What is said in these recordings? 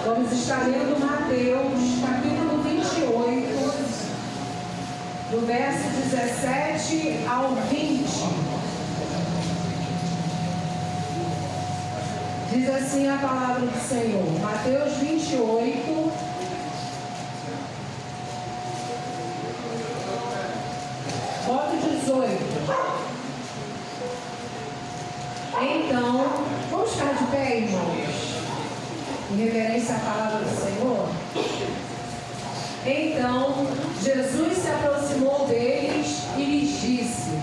Vamos estar lendo Mateus, capítulo 28, do verso 17 ao 20. Diz assim a palavra do Senhor. Mateus 28, bota 18. Então, vamos ficar de pé, irmãos, em reverência à palavra do Senhor. Então, Jesus se aproximou deles e lhes disse: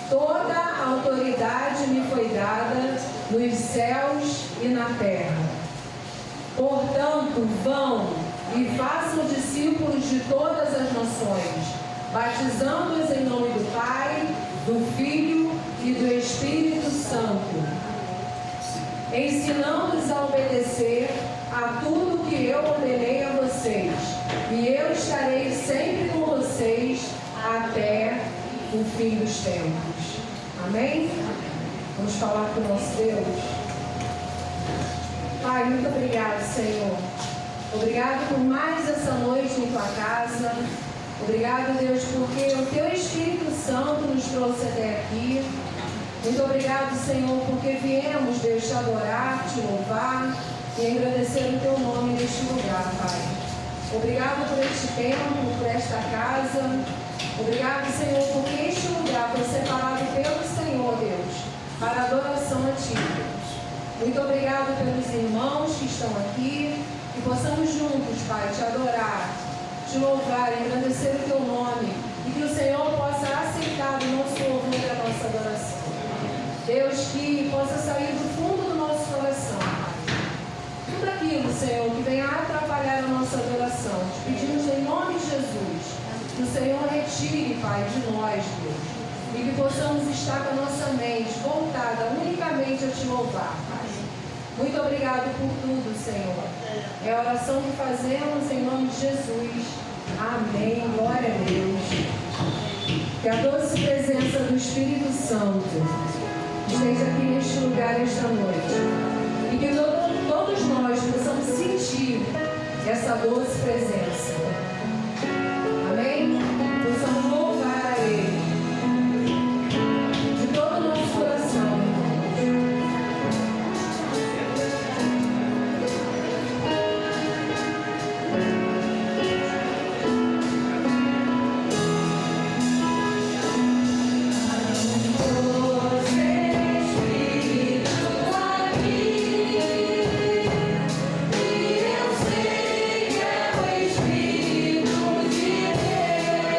toda a autoridade me foi dada nos céus e na terra. Portanto, vão e façam discípulos de todas as nações, batizando-os em nome do Pai, do Filho e do Espírito Santo, ensinando-os a obedecer a tudo que eu ordenei a vocês, e eu estarei sempre com vocês até o fim dos tempos. Amém? Vamos falar com o nosso Deus. Pai, muito obrigado, Senhor. Obrigado por mais essa noite em tua casa. Obrigado, Deus, porque o teu Espírito Santo nos trouxe até aqui. Muito obrigado, Senhor, porque viemos, Deus, te adorar, te louvar e engrandecer o teu nome neste lugar, Pai. Obrigado por este tempo, por esta casa. Obrigado, Senhor, porque este lugar foi separado pelo Senhor, Deus, para adoração a ti, Deus. Muito obrigado pelos irmãos que estão aqui, que possamos juntos, Pai, te adorar, te louvar, engrandecer o teu nome, e que o Senhor possa aceitar o nosso louvor e a nossa adoração. Deus, que possa sair do fundo do nosso coração, Pai, tudo aquilo, Senhor, que venha atrapalhar a nossa adoração. Te pedimos em nome de Jesus, que o Senhor retire, Pai, de nós, Deus, e que possamos estar com a nossa mente voltada unicamente a te louvar, Pai. Muito obrigado por tudo, Senhor. É a oração que fazemos em nome de Jesus. Amém. Glória a Deus. Que a doce presença do Espírito Santo esteja aqui neste lugar esta noite. E que todos nós possamos sentir essa doce presença. Amém? Possamos louvar a Ele de todo o nosso coração. Eu sei que é o Espírito de Deus.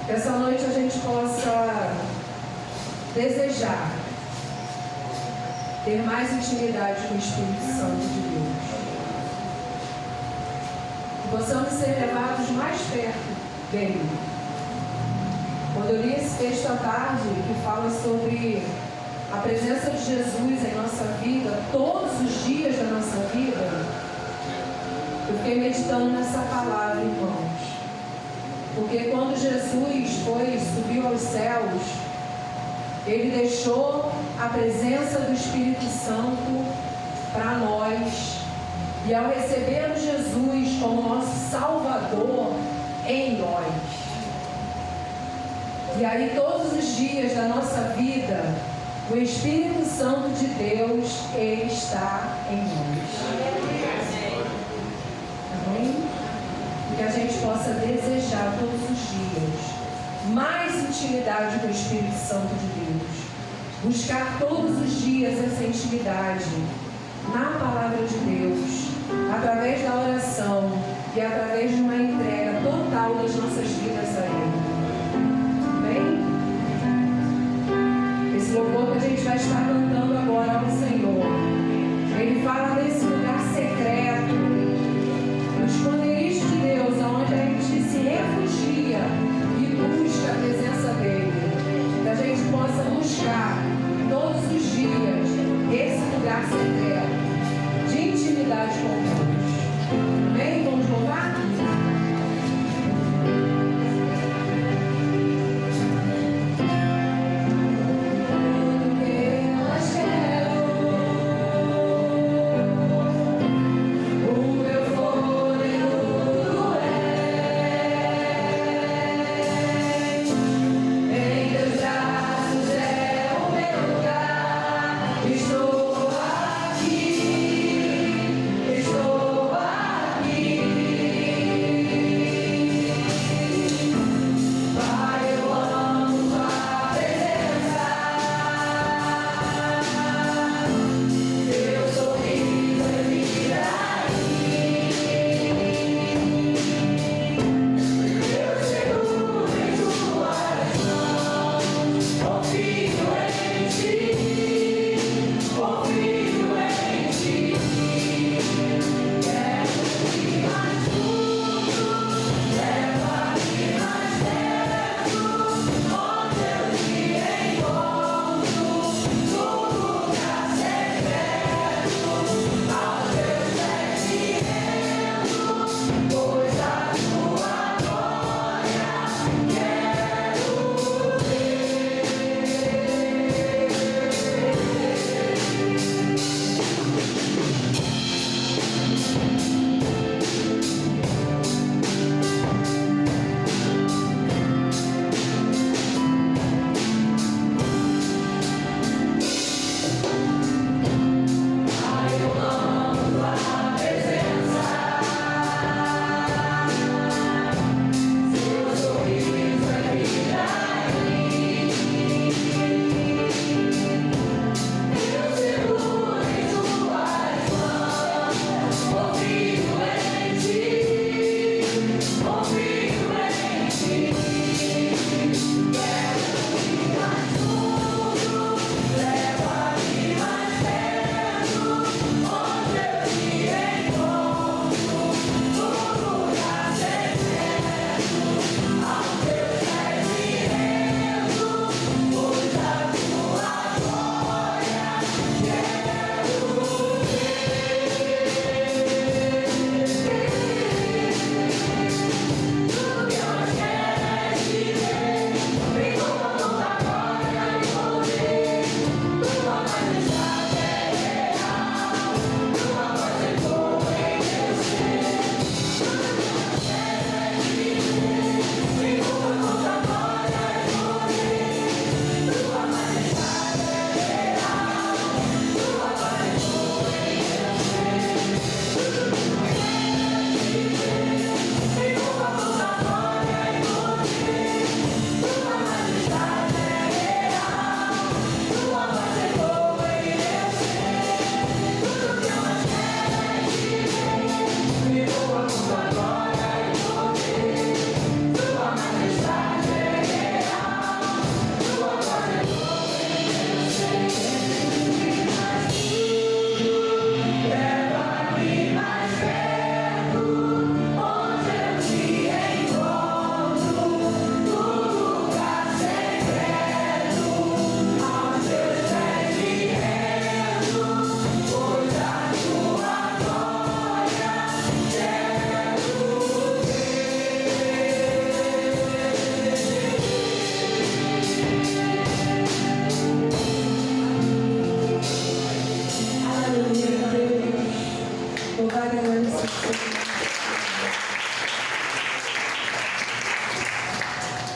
Que essa noite a gente possa desejar ter mais intimidade com o Espírito Santo de Deus. Que possamos ser levados mais perto dele. Quando eu li esse texto à tarde, que fala sobre a presença de Jesus em nossa vida, todos os dias da nossa vida, eu fiquei meditando nessa palavra, irmãos. Porque quando Jesus subiu aos céus, ele deixou a presença do Espírito Santo para nós. E ao recebermos Jesus como nosso Salvador em nós. E aí todos os dias da nossa vida, o Espírito Santo de Deus, ele está em nós. Amém? Que a gente possa desejar todos os dias mais intimidade com o Espírito Santo de Deus. Buscar todos os dias essa intimidade na palavra de Deus, através da oração e através de uma entrega total das nossas vidas a Ele. Amém? Esse louvor que a gente vai estar cantando agora ao Senhor, ele fala desse lugar secreto, no esconderijo de Deus, onde a gente se refugia e busca a presença dele. Que a gente possa buscar todos os dias esse lugar secreto de intimidade com Deus. Amém? Vamos louvar?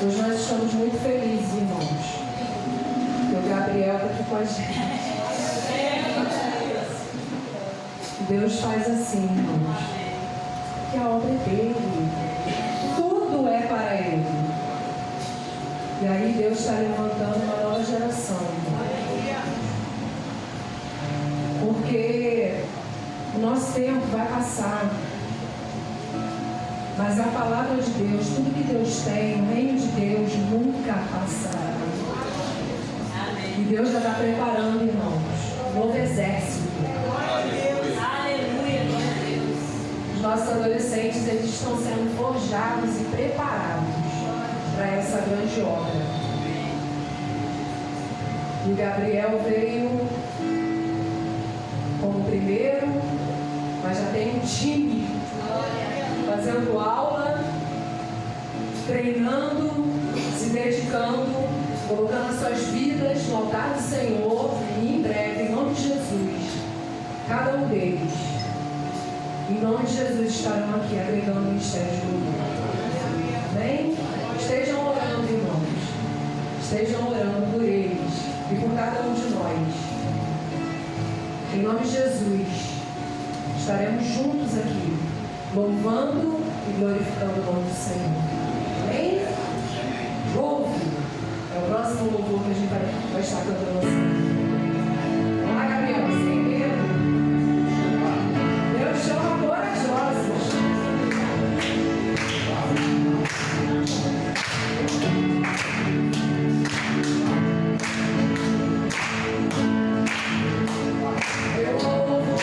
Hoje nós estamos muito felizes, irmãos, que o Gabriel está aqui com a gente. Deus faz assim, irmãos, que a obra é dele, tudo é para ele. E aí Deus está levantando uma nova geração, porque o nosso tempo vai passar, mas a palavra de Deus, tudo que Deus tem, o reino de Deus nunca passará. E Deus já está preparando, irmãos, um novo exército. Os nossos adolescentes, eles estão sendo forjados e preparados para essa grande obra. E o Gabriel veio como primeiro, mas já tem um time fazendo aula, treinando, se dedicando, colocando as suas vidas no altar do Senhor, e em breve, em nome de Jesus, cada um deles, em nome de Jesus, estarão aqui agregando o ministério de louvor. Amém? Estejam orando, irmãos. Estejam orando por eles e por cada um de nós. Em nome de Jesus, estaremos juntos aqui, louvando e glorificando o nome do Senhor. Amém? Louve. É o próximo louvor que a gente vai estar cantando assim. Vamos lá, Gabriel, sem medo. Deus chama corajosos. Eu louvo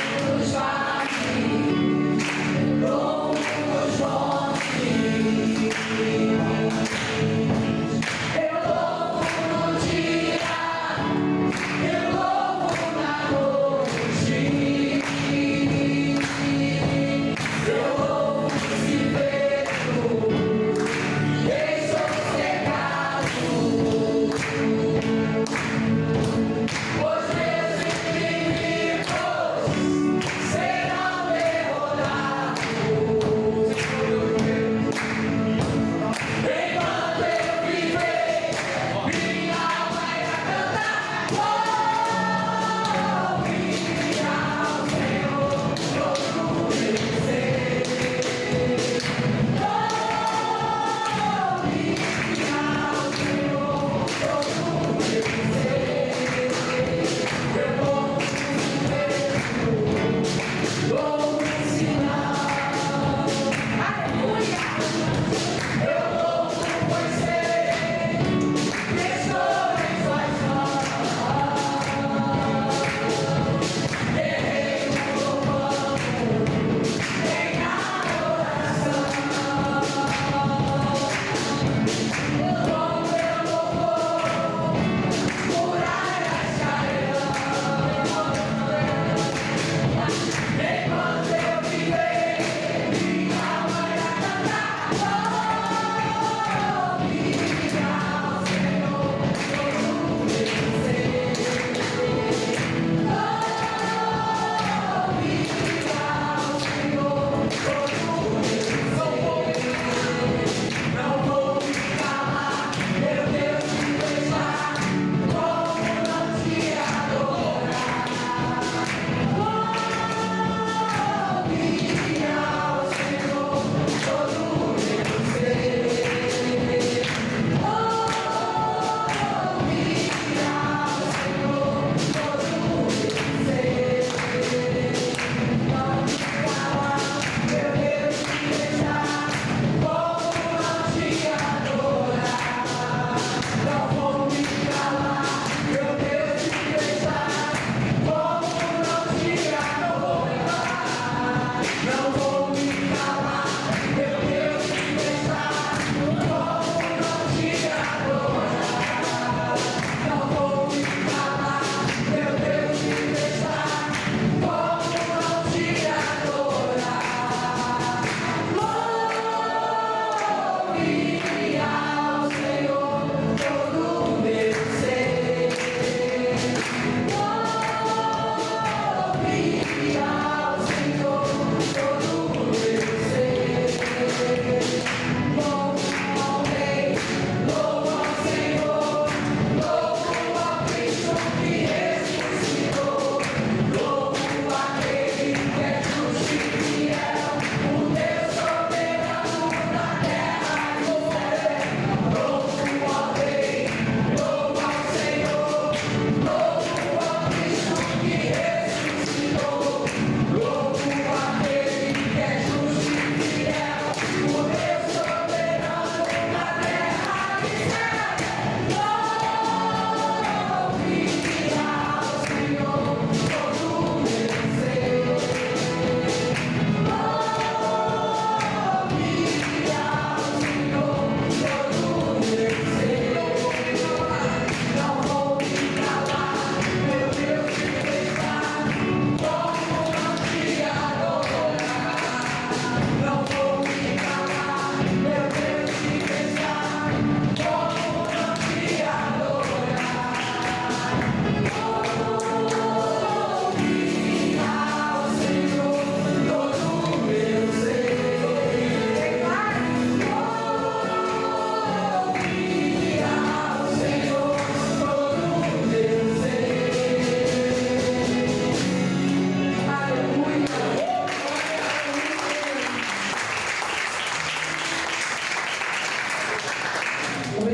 os vales, eu louvo os montes.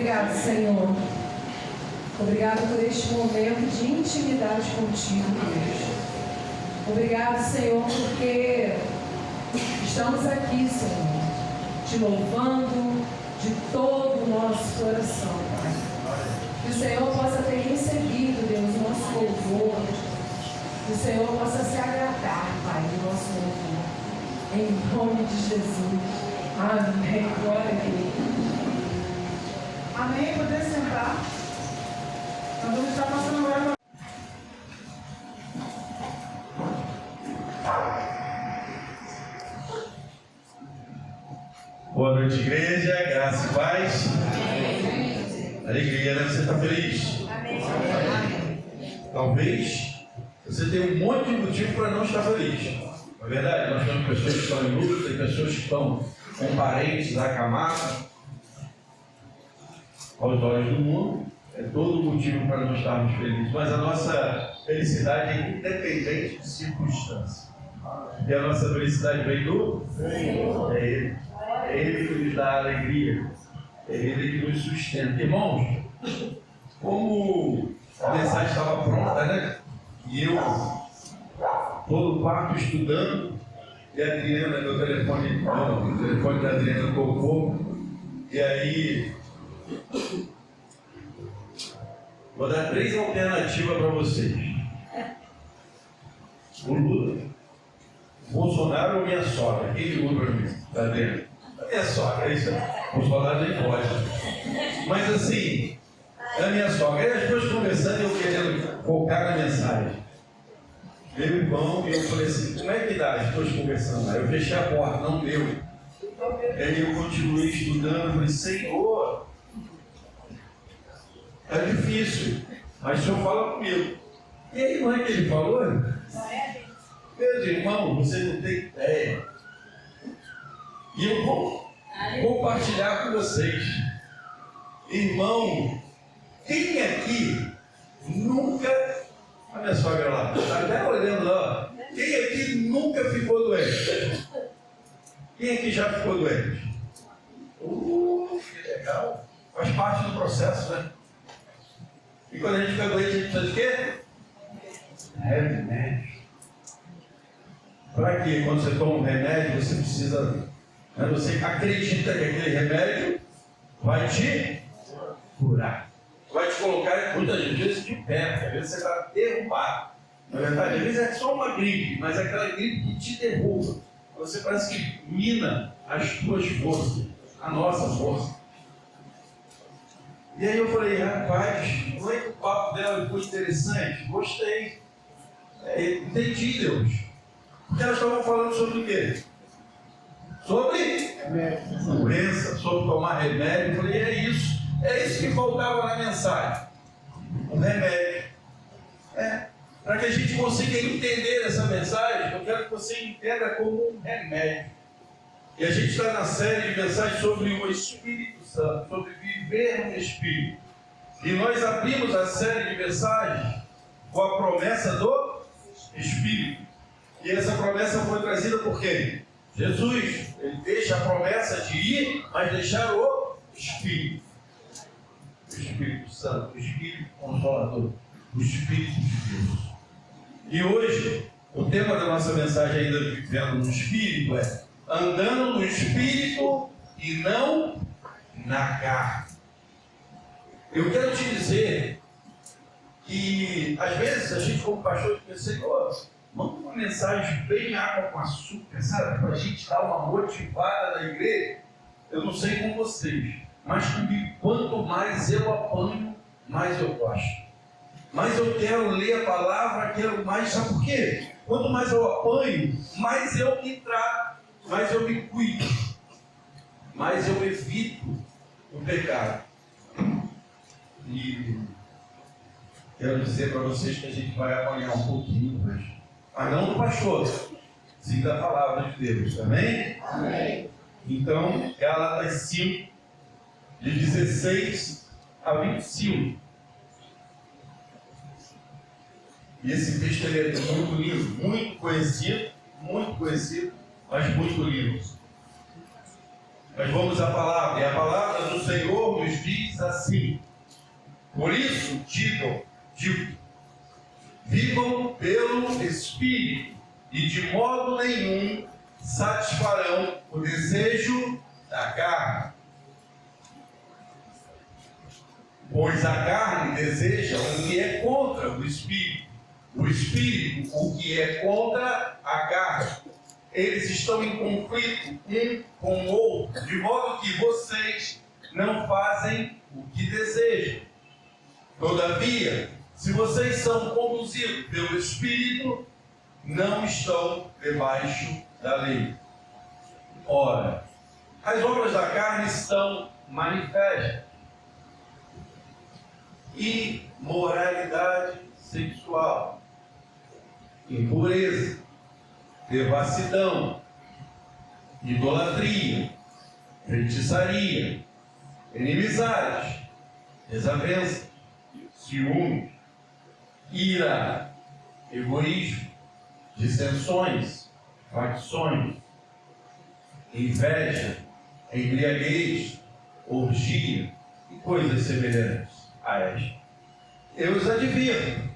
Obrigado, Senhor. Obrigado por este momento de intimidade contigo, Deus. Obrigado, Senhor, porque estamos aqui, Senhor, te louvando de todo o nosso coração, Pai. Que o Senhor possa ter recebido, Deus, o nosso louvor. Que o Senhor possa se agradar, Pai, do nosso louvor. Em nome de Jesus. Amém. Glória a Deus. Amém. Poder sentar. Nós vamos estar passando agora. Boa noite, igreja. Graça e paz. Alegria, né? Você está feliz? Talvez você tenha um monte de motivo para não estar feliz. Não é verdade? Nós temos pessoas que estão em luta, tem pessoas que estão com parentes acamados. Aos olhos do mundo, é todo motivo para não estarmos felizes. Mas a nossa felicidade é independente de circunstâncias. E a nossa felicidade vem do Senhor. É Ele. É Ele que nos dá alegria. É Ele que nos sustenta. Irmãos, como a mensagem estava pronta, né? E eu, todo quarto estudando, e a Adriana, meu telefone, o telefone da Adriana tocou, e aí vou dar 3 alternativas para vocês: o Lula, Bolsonaro ou minha sogra. Quem ligou para mim? Tá dentro? A minha sogra, é isso aí. Bolsonaro nem pode. Mas assim, é a minha sogra. Aí as pessoas conversando e eu querendo focar na mensagem. Meu irmão, e eu falei assim: como é que dá? As pessoas conversando. Aí eu fechei a porta, não deu. Aí eu continuei estudando, falei: Senhor, é difícil, mas o Senhor fala comigo. E aí, não é que ele falou? Meus irmãos, você não tem ideia. E eu vou compartilhar com vocês. Irmão, quem aqui nunca... A minha sogra lá, está até olhando lá. Quem aqui nunca ficou doente? Quem aqui já ficou doente? Que legal. Faz parte do processo, né? E quando a gente fica doente, a gente precisa de quê? Remédio. Para quê? Quando você toma um remédio, você precisa... Né? Você acredita que aquele remédio vai te curar. Vai te colocar, muitas vezes, de pé. Às vezes você está derrubado. Na verdade, às vezes é só uma gripe, mas é aquela gripe que te derruba. Você parece que mina as tuas forças, a nossa força. E aí eu falei: rapaz, não é que o papo dela foi interessante? Gostei. Entendi, Deus. Porque elas estavam falando sobre o quê? Sobre doença, sobre tomar remédio. Eu falei: é isso. É isso que faltava na mensagem. Um remédio. Para que a gente consiga entender essa mensagem, eu quero que você entenda como um remédio. E a gente está na série de mensagens sobre o Espírito Santo, sobre viver no Espírito. E nós abrimos a série de mensagens com a promessa do Espírito. E essa promessa foi trazida por quem? Jesus. Ele deixa a promessa de ir, mas deixar o Espírito. O Espírito Santo, o Espírito Consolador, o Espírito de Deus. E hoje, o tema da nossa mensagem, ainda vivendo no Espírito, é andando no Espírito e não na carne. Eu quero te dizer que, às vezes, a gente, como pastor, pensa: Senhor, manda uma mensagem bem água com açúcar, sabe? Para a gente dar uma motivada na igreja. Eu não sei com vocês, mas comigo, quanto mais eu apanho, mais eu gosto. Mas eu quero ler a palavra, quero mais, sabe por quê? Quanto mais eu apanho, mais eu me trato, mais eu me cuido, mais eu evito o pecado. E quero dizer para vocês que a gente vai apanhar um pouquinho hoje, mas não do pastor, sim da palavra de Deus, amém? Amém. Então, Gálatas 5, de 16 a 25. E esse texto ele é muito lindo, muito conhecido, mas muito lindo. Mas vamos à palavra, e a palavra do Senhor nos diz diz assim: por isso digo, vivam pelo Espírito, e de modo nenhum satisfarão o desejo da carne. Pois a carne deseja o que é contra o Espírito, o Espírito o que é contra a carne. Eles estão em conflito um com o outro, de modo que vocês não fazem o que desejam. Todavia, se vocês são conduzidos pelo Espírito, não estão debaixo da lei. Ora, as obras da carne estão manifestas: imoralidade sexual, impureza, devassidão, idolatria, feitiçaria, inimizades, desavença, ciúme, ira, egoísmo, dissensões, facções, inveja, embriaguez, orgia e coisas semelhantes a esta. Eu os advirto,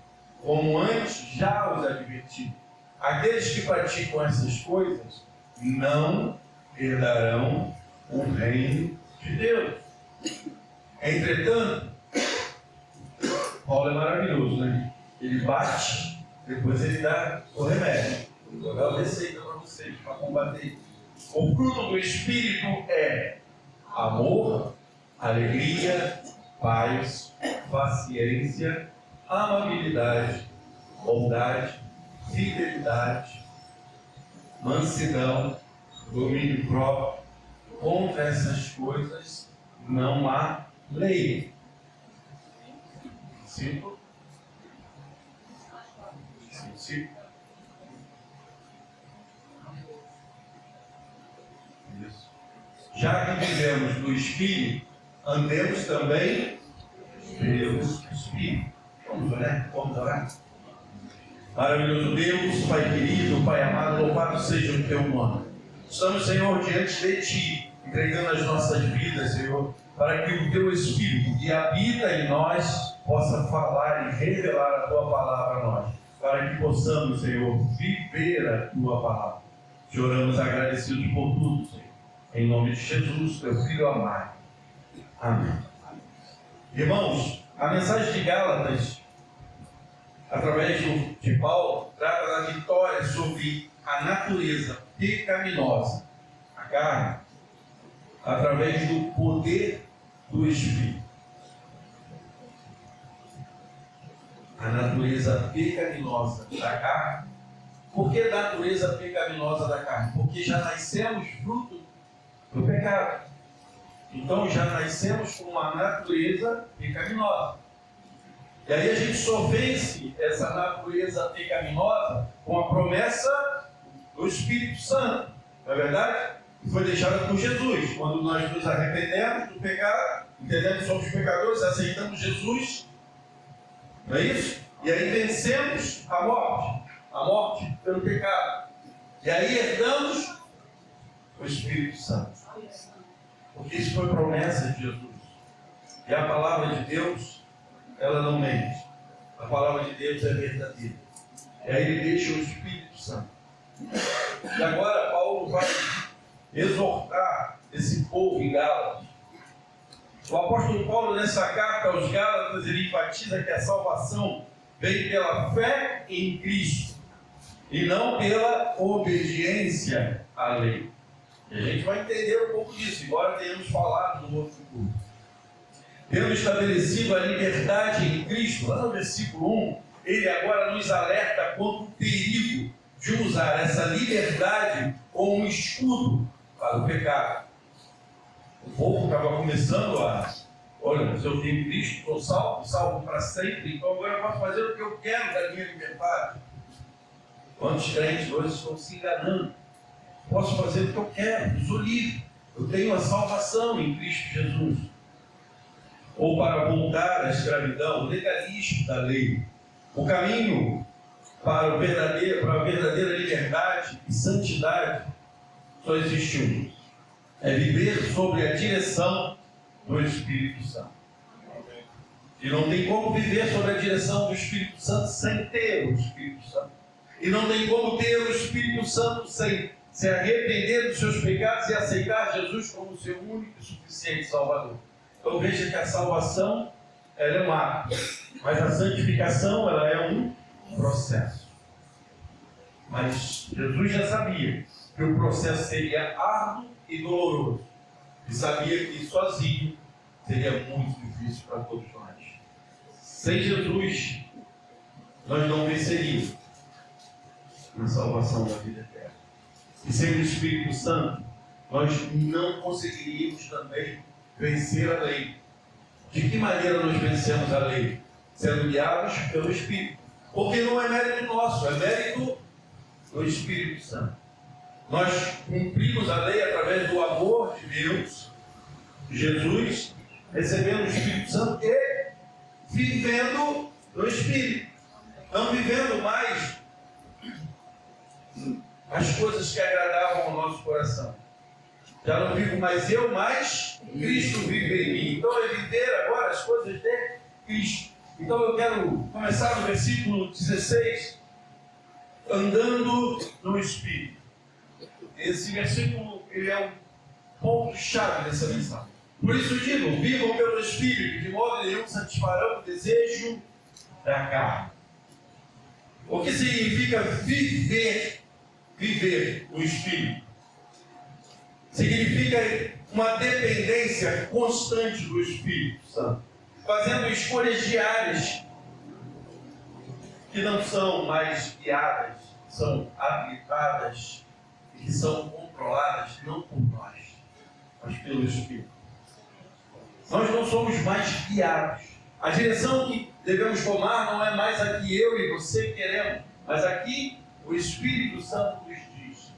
como antes já os adverti: aqueles que praticam essas coisas não herdarão o reino de Deus. Entretanto, Paulo é maravilhoso, né? Ele bate, depois ele dá o remédio. Vou dar a receita para vocês, para combater. O fruto do Espírito é amor, alegria, paz, paciência, amabilidade, bondade, fidelidade, mansidão, domínio próprio. Contra essas coisas não há lei. 5. Isso. Já que vivemos no Espírito, andemos também pelo Espírito. Vamos orar? Vamos orar? Maravilhoso Deus, Pai querido, Pai amado, louvado seja o Teu nome. Estamos, Senhor, diante de Ti, entregando as nossas vidas, Senhor, para que o Teu Espírito que habita em nós possa falar e revelar a Tua palavra a nós, para que possamos, Senhor, viver a Tua palavra. Te oramos agradecidos por tudo, Senhor. Em nome de Jesus, Teu Filho amado. Amém. Irmãos, a mensagem de Gálatas, através de Paulo, trata da vitória sobre a natureza pecaminosa, a carne, através do poder do Espírito. A natureza pecaminosa da carne. Por que a natureza pecaminosa da carne? Porque já nascemos fruto do pecado. Então já nascemos com uma natureza pecaminosa. E aí a gente só vence essa natureza pecaminosa com a promessa do Espírito Santo. Não é verdade? Que foi deixada por Jesus. Quando nós nos arrependemos do pecado, entendemos que somos pecadores, aceitamos Jesus. Não é isso? E aí vencemos a morte pelo pecado. E aí herdamos o Espírito Santo. Porque isso foi promessa de Jesus. E a palavra de Deus, ela não mente. A palavra de Deus é verdadeira. E aí ele deixa o Espírito Santo. E agora Paulo vai exortar esse povo em Gálatas. O apóstolo Paulo, nessa carta aos Gálatas, ele enfatiza que a salvação vem pela fé em Cristo e não pela obediência à lei. E a gente vai entender um pouco disso, embora tenhamos falado no outro culto. Tendo estabelecido a liberdade em Cristo, lá no versículo 1, ele agora nos alerta contra o perigo de usar essa liberdade como um escudo para o pecado. O povo estava começando olha, se eu tenho Cristo, estou salvo para sempre, então agora eu posso fazer o que eu quero da minha liberdade. Quantos crentes hoje estão se enganando? Posso fazer o que eu quero, eu sou livre, eu tenho a salvação em Cristo Jesus. Ou para voltar à escravidão, o legalismo da lei. O caminho para a verdadeira liberdade e santidade só existe um. É viver sob a direção do Espírito Santo. E não tem como viver sob a direção do Espírito Santo sem ter o Espírito Santo. E não tem como ter o Espírito Santo sem se arrepender dos seus pecados e aceitar Jesus como seu único e suficiente Salvador. Então veja que a salvação ela é um ato, mas a santificação ela é um processo. Mas Jesus já sabia que o processo seria árduo e doloroso. E sabia que sozinho seria muito difícil para todos nós. Sem Jesus, nós não venceríamos na salvação da vida eterna. E sem o Espírito Santo, nós não conseguiríamos também vencer a lei. De que maneira nós vencemos a lei? Sendo guiados pelo Espírito. Porque não é mérito nosso, é mérito do Espírito Santo. Nós cumprimos a lei através do amor de Deus, Jesus, recebendo o Espírito Santo e vivendo no Espírito. Não vivendo mais as coisas que agradavam ao nosso coração. Já não vivo mais eu, mas Cristo vive em mim. Então é viver agora as coisas de Cristo. Então eu quero começar no versículo 16, andando no Espírito. Esse versículo ele é um ponto-chave dessa mensagem. Por isso digo, vivam pelo Espírito, de modo nenhum satisfarão o desejo da carne. O que significa viver o Espírito? Significa uma dependência constante do Espírito Santo, fazendo escolhas diárias que não são mais guiadas, são habilitadas e que são controladas não por nós, mas pelo Espírito. Nós não somos mais guiados. A direção que devemos tomar não é mais a que eu e você queremos, mas a que o Espírito Santo nos diz.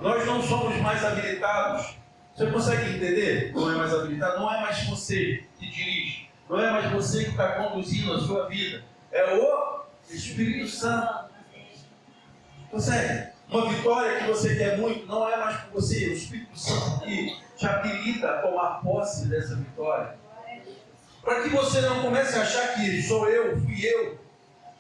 Nós não somos mais habilitados. Você consegue entender? Não é mais habilitado, não é mais você que dirige, não é mais você que está conduzindo a sua vida, é o Espírito Santo. Consegue? Uma vitória que você quer muito não é mais por você, é o Espírito Santo que te habilita a tomar posse dessa vitória. Para que você não comece a achar que sou eu, fui eu.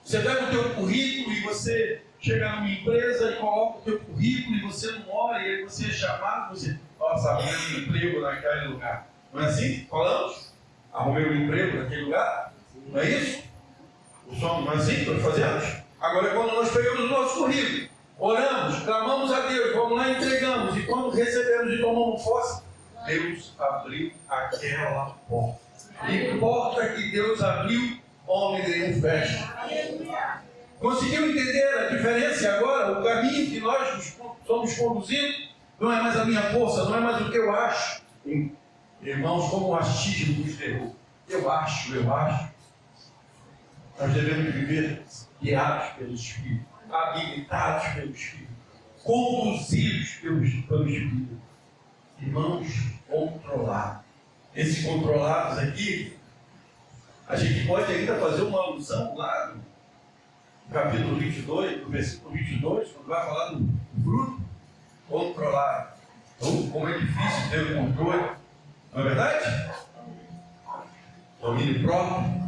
Você pega o teu currículo e você chega numa empresa e coloca o teu currículo e você não olha, e aí você é chamado, você, nossa, arrumei um emprego naquele lugar. Não é assim? Falamos? Arrumei um emprego naquele lugar? Não é isso? Não é assim que nós fazemos? Agora, quando nós pegamos o nosso currículo, oramos, clamamos a Deus, vamos lá e entregamos, e quando recebemos e tomamos posse, Deus abriu aquela porta. E porta que Deus abriu, homem nenhum fecha. Conseguiu entender a diferença agora? O caminho que nós somos conduzidos não é mais a minha força, não é mais o que eu acho. Irmãos, como o achismo nos derruba. Eu acho. Nós devemos viver guiados pelo Espírito, habilitados pelo Espírito, conduzidos pelo Espírito. Irmãos, controlados. Esses controlados aqui, a gente pode ainda fazer uma alusão lá no capítulo 22, no versículo 22, quando vai falar do fruto controlado. Então, como é difícil ter o controle. Não é verdade? Domínio próprio.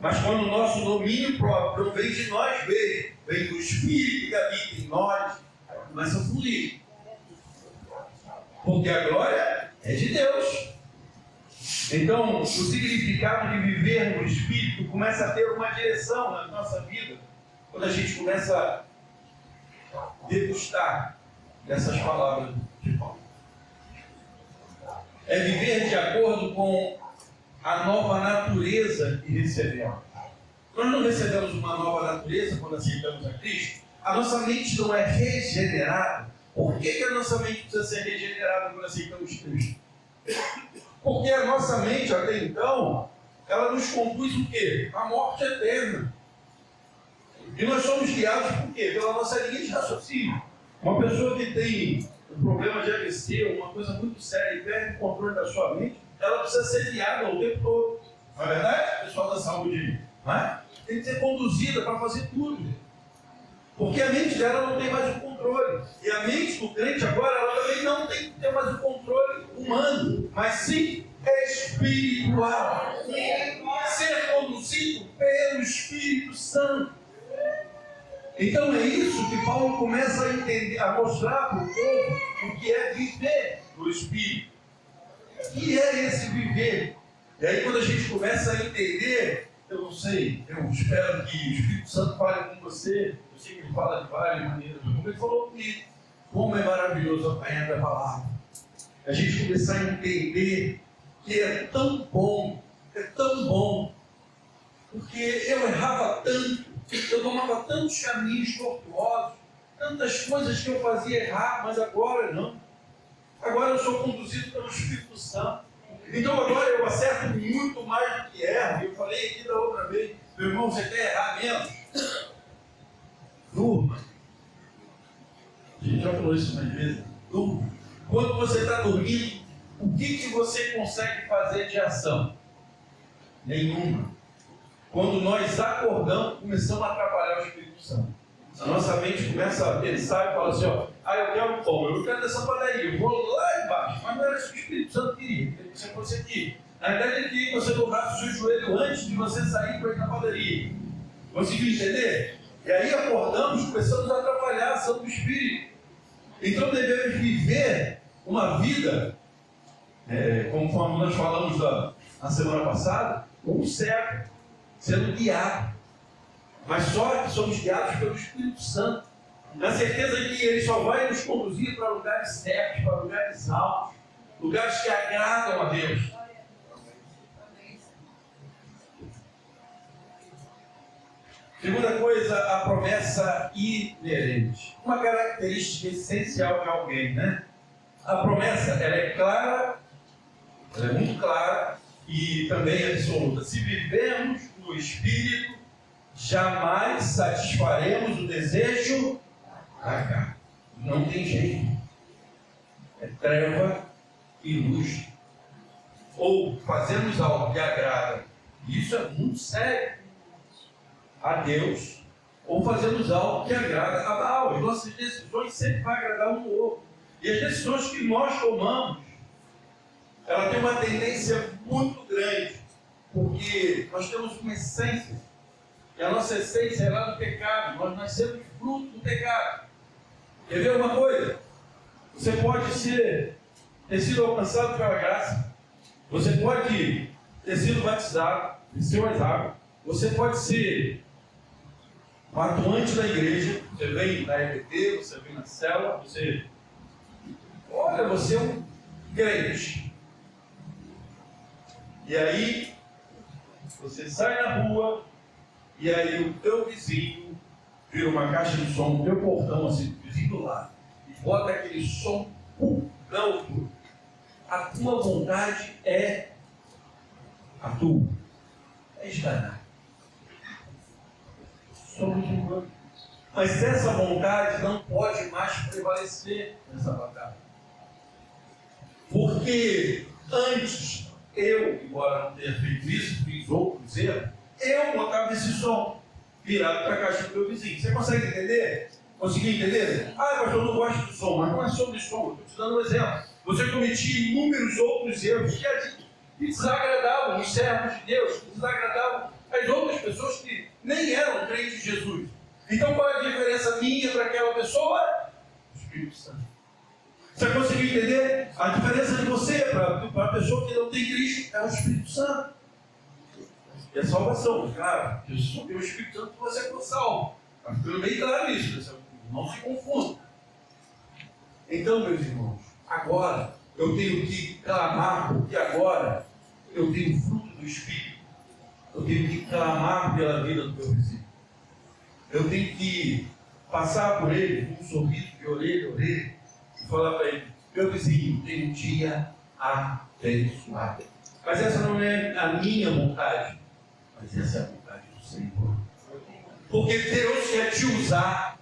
Mas quando o nosso domínio próprio não vem de nós mesmos, vem do Espírito que habita em nós, começa a fluir. Porque a glória é de Deus. Então, o significado de viver no Espírito começa a ter uma direção na nossa vida. Quando a gente começa a degustar dessas palavras de Paulo. É viver de acordo com a nova natureza que recebemos. Nós não recebemos uma nova natureza quando aceitamos a Cristo. A nossa mente não é regenerada. Por que a nossa mente precisa ser regenerada quando aceitamos Cristo? Porque a nossa mente, até então, ela nos conduz o quê? A morte eterna. E nós somos guiados por quê? Pela nossa linha de raciocínio. Uma pessoa que tem um problema de AVC, uma coisa muito séria, e perde o controle da sua mente, ela precisa ser guiada o tempo todo. Não é verdade? Pessoal da saúde, não é? Tem que ser conduzida para fazer tudo. Porque a mente dela não tem mais o controle. E a mente do crente agora, ela também não tem que ter mais o controle humano, mas sim espiritual. Ser conduzido pelo Espírito Santo. Então é isso que Paulo começa a entender, a mostrar para o povo o que é viver no Espírito. O que é esse viver? E aí quando a gente começa a entender, eu não sei, eu espero que o Espírito Santo fale com você. Eu sei que ele fala de várias maneiras, como ele falou comigo. Como é maravilhoso apanhar a palavra. A gente começar a entender que é tão bom, porque eu errava tanto, eu tomava tantos caminhos tortuosos, tantas coisas que eu fazia errar, mas agora não. Agora eu sou conduzido pelo Espírito Santo. Então agora eu acerto muito mais do que erro. Eu falei aqui da outra vez, meu irmão, você quer errar menos? Durma. A gente já falou isso mais vezes. Durma. Quando você está dormindo, o que você consegue fazer de ação? Nenhuma. Quando nós acordamos, começamos a atrapalhar o Espírito Santo. A nossa mente começa a pensar e fala assim, ó, eu quero pão, eu quero dessa padaria, eu vou lá embaixo. Mas não era isso que o Espírito Santo queria, que você fosse aqui. Na verdade, ele queria que você dobrasse o seu joelho antes de você sair para ir na padaria. Conseguiu entender? E aí acordamos, começamos a atrapalhar a ação do Espírito. Então devemos viver uma vida, conforme nós falamos na semana passada, como cego, sendo guiado. Mas só que somos guiados pelo Espírito Santo, na certeza que Ele só vai nos conduzir para lugares certos, para lugares altos, lugares que agradam a Deus. Segunda coisa, a promessa inerente. Uma característica essencial de alguém, né? A promessa, ela é clara, ela é muito clara e também absoluta. Se vivemos no Espírito, jamais satisfaremos o desejo da carne. Não tem jeito. É treva e luz. Ou fazemos algo que agrada. Isso é muito sério a Deus. Ou fazemos algo que agrada a Baal. As nossas decisões sempre vão agradar um ao outro. E as decisões que nós tomamos, ela tem uma tendência muito grande. Porque nós temos uma essência. E a nossa essência é lá no pecado. Nós nascemos fruto do pecado. Quer ver uma coisa? Você pode ter sido alcançado pela graça. Você pode ter sido batizado, desceu as águas. Você pode ser um atuante da igreja. Você vem da EBT, você vem na célula, você é um crente. E aí, você sai na rua, e aí o teu vizinho vira uma caixa de som no teu portão, assim, do vizinho do lado, e bota aquele som alto. A tua vontade é esganar. Somos humanos. Mas essa vontade não pode mais prevalecer nessa batalha. Porque antes, eu, embora não tenha feito isso, fiz outros erros, eu botava esse som virado para a caixa do meu vizinho. Você consegue entender? Conseguiu entender? Pastor, eu não gosto do som, mas não é sobre som, eu estou te dando um exemplo. Você cometia inúmeros outros erros que desagradavam os servos de Deus, que desagradavam as outras pessoas que nem eram crentes de Jesus. Então qual é a diferença minha para aquela pessoa? O Espírito Santo. Você conseguiu entender? A diferença de você para a pessoa que não tem Cristo é o Espírito Santo. E a salvação, claro, Jesus não tem o Espírito Santo, você for salvo. Está ficando bem claro isso, não se confunda. Então, meus irmãos, agora eu tenho que clamar, porque agora eu tenho fruto do Espírito. Eu tenho que clamar pela vida do meu vizinho. Eu tenho que passar por ele com um sorriso de orelha a orelha e falar para ele: meu vizinho, tem um dia abençoado. Mas essa não é a minha vontade, mas essa é a vontade do Senhor. Porque Deus quer te usar.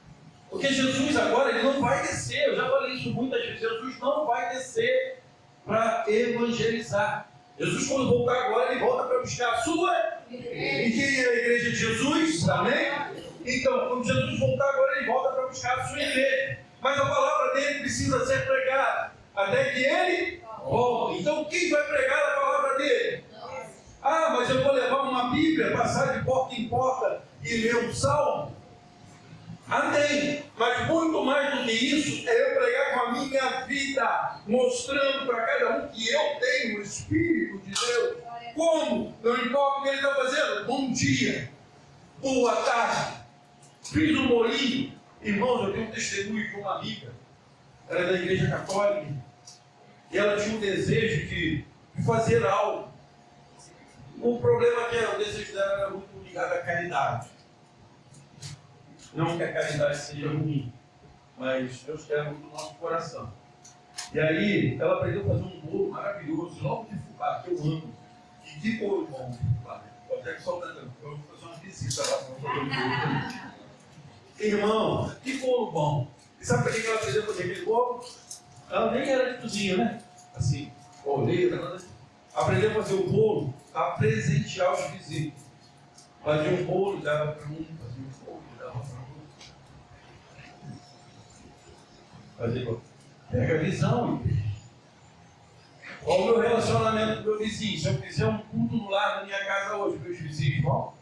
Porque Jesus agora, ele não vai descer. Eu já falei isso muitas vezes. Jesus não vai descer para evangelizar. Jesus, quando voltar agora, ele volta para buscar a sua igreja. E quem é a igreja de Jesus? Amém? Então, quando Jesus voltar agora, ele volta para buscar a sua igreja. Mas a palavra dele precisa ser pregada até que ele volte. Então, quem vai pregar a palavra dele. Ah, mas eu vou levar uma Bíblia, passar de porta em porta e ler um salmo? Amém. Mas muito mais do que isso, é eu pregar com a minha vida, mostrando para cada um que eu tenho o Espírito de Deus. Como? Não importa o que ele está fazendo. Bom dia, boa tarde, fiz um bolinho. Irmãos, eu tenho um testemunho de uma amiga, ela é da igreja católica, e ela tinha um desejo de fazer algo. O problema é que o desejo dela era muito ligado à caridade. Não que a caridade seja ruim, mas Deus quer muito no nosso coração. E aí, ela aprendeu a fazer um bolo maravilhoso, logo de fubá, que eu amo. E que bolo bom de fubá. Eu até que soltando, eu vou fazer uma visita lá para fazer um bolo. Irmão, que bolo bom. E sabe para que ela aprendeu a fazer aquele bolo? Ela nem era de cozinha, né? Assim, oleira, nada assim. Aprendeu a fazer o bolo para presentear os vizinhos. Fazia um bolo, dava para um, fazia um bolo, dava para outro. Fazia, pega a visão. Qual o meu relacionamento com o meu vizinho? Se eu fizer um culto no lar da minha casa hoje, meus vizinhos vão?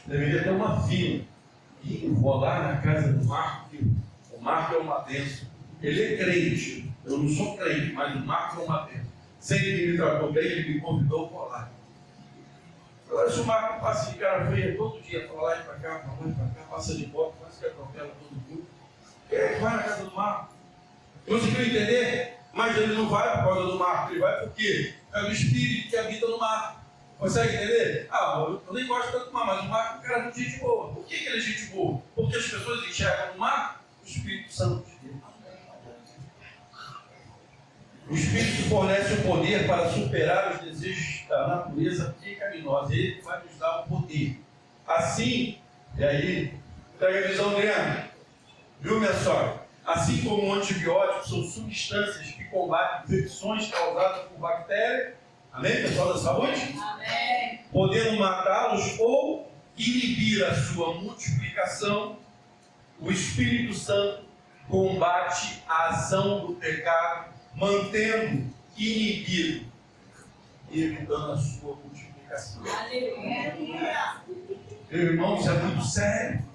Deveria ter uma fila. E vou lá na casa do Marco. O Marco é uma bênção. Ele é crente. Eu não sou crente, mas o Marco é uma bênção. Sempre que me tratou bem, ele me convidou para lá. Agora, se o Marco passa de cara feia todo dia, para lá e para cá, passa de moto, quase que atropela todo mundo. Quem é que vai na casa do Marco? Conseguiu entender? Mas ele não vai por causa do Marco, ele vai porque é o Espírito que habita no Marco. Consegue entender? Ah, eu nem gosto tanto do Marco, mas o Marco é um cara muito gente boa. Por que ele é gente boa? Porque as pessoas enxergam no Marco o Espírito Santo de Deus. O Espírito fornece o poder para superar os desejos da natureza pecaminosa. Ele vai nos dar o poder. Assim, e aí, pega a visão grande. Viu, minha sogra? Assim como antibióticos são substâncias que combatem infecções causadas por bactérias, amém, pessoal da saúde? Amém. Podendo matá-los ou inibir a sua multiplicação, o Espírito Santo combate a ação do pecado, mantendo inibido e evitando a sua multiplicação. Aleluia. Meu irmão, isso é muito sério.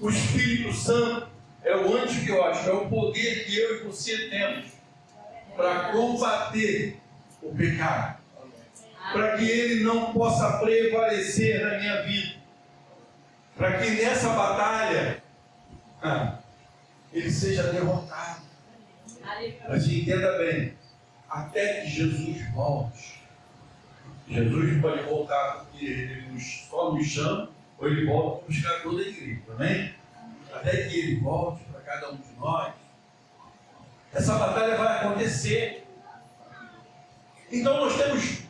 O Espírito Santo é o antibiótico, é o poder que eu e você temos para combater o pecado, para que ele não possa prevalecer na minha vida, para que nessa batalha ele seja derrotado. Mas entenda bem, até que Jesus volte. Jesus pode voltar porque ele só nos chama, ou ele volta para buscar toda a igreja, amém? Até que ele volte para cada um de nós. Essa batalha vai acontecer. Então nós temos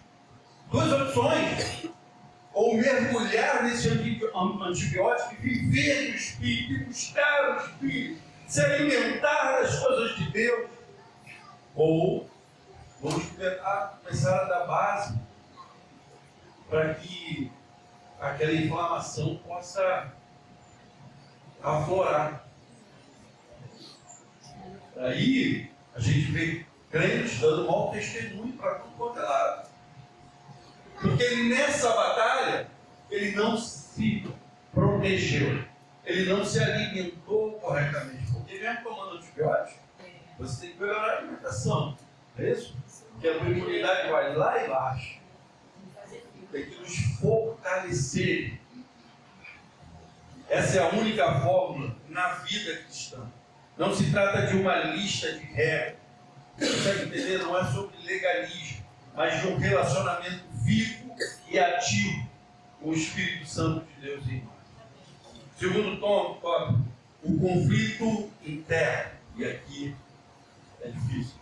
duas opções: ou mergulhar nesse antibiótico e viver no Espírito, e buscar o Espírito, se alimentar das coisas de Deus, ou vamos começar a dar base para que aquela inflamação possa aflorar. Aí a gente vê crentes dando mau testemunho para tudo quanto é lado. Porque ele, nessa batalha, ele não se protegeu. Ele não se alimentou corretamente. Porque mesmo tomando antibiótico, você tem que melhorar a alimentação. É isso? Porque a imunidade vai lá embaixo. Tem que nos fortalecer. Essa é a única fórmula na vida cristã. Não se trata de uma lista de regras. Consegue entender? Não é sobre legalismo, mas de um relacionamento vivo e ativo com o Espírito Santo de Deus em nós. Segundo tópico, o conflito interno. E aqui é difícil.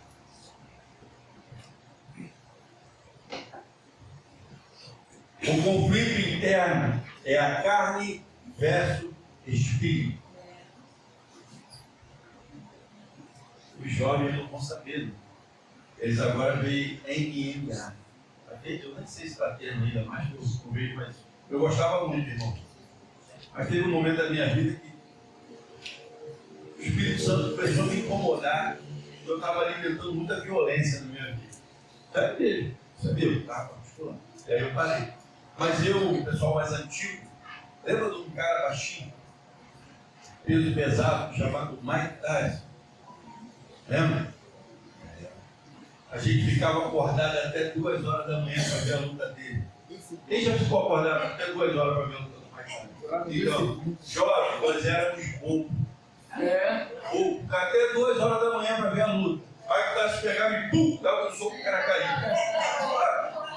O conflito interno é a carne versus espírito. Os jovens não vão saber. Eles agora veem MMA. Eu nem sei se está tendo ainda mais, que eu não vejo mais. Eu gostava muito, irmão. Mas teve um momento da minha vida que o Espírito Santo precisou me incomodar. eu estava alimentando muita violência na minha vida. Sério mesmo, sabia? Eu estava musculando. E aí eu parei. Mas o pessoal mais antigo, lembra de um cara baixinho, peso pesado, chamado Mike Tyson? Lembra? A gente ficava acordado até 2 horas da manhã para ver a luta dele. Quem já ficou acordado até 2 horas para ver a luta do Mike Tyson? Então, jovem, nós éramos bobos. Até 2 horas da manhã para ver a luta. Mike Tyson pegava e pum, dava um soco e o cara caía.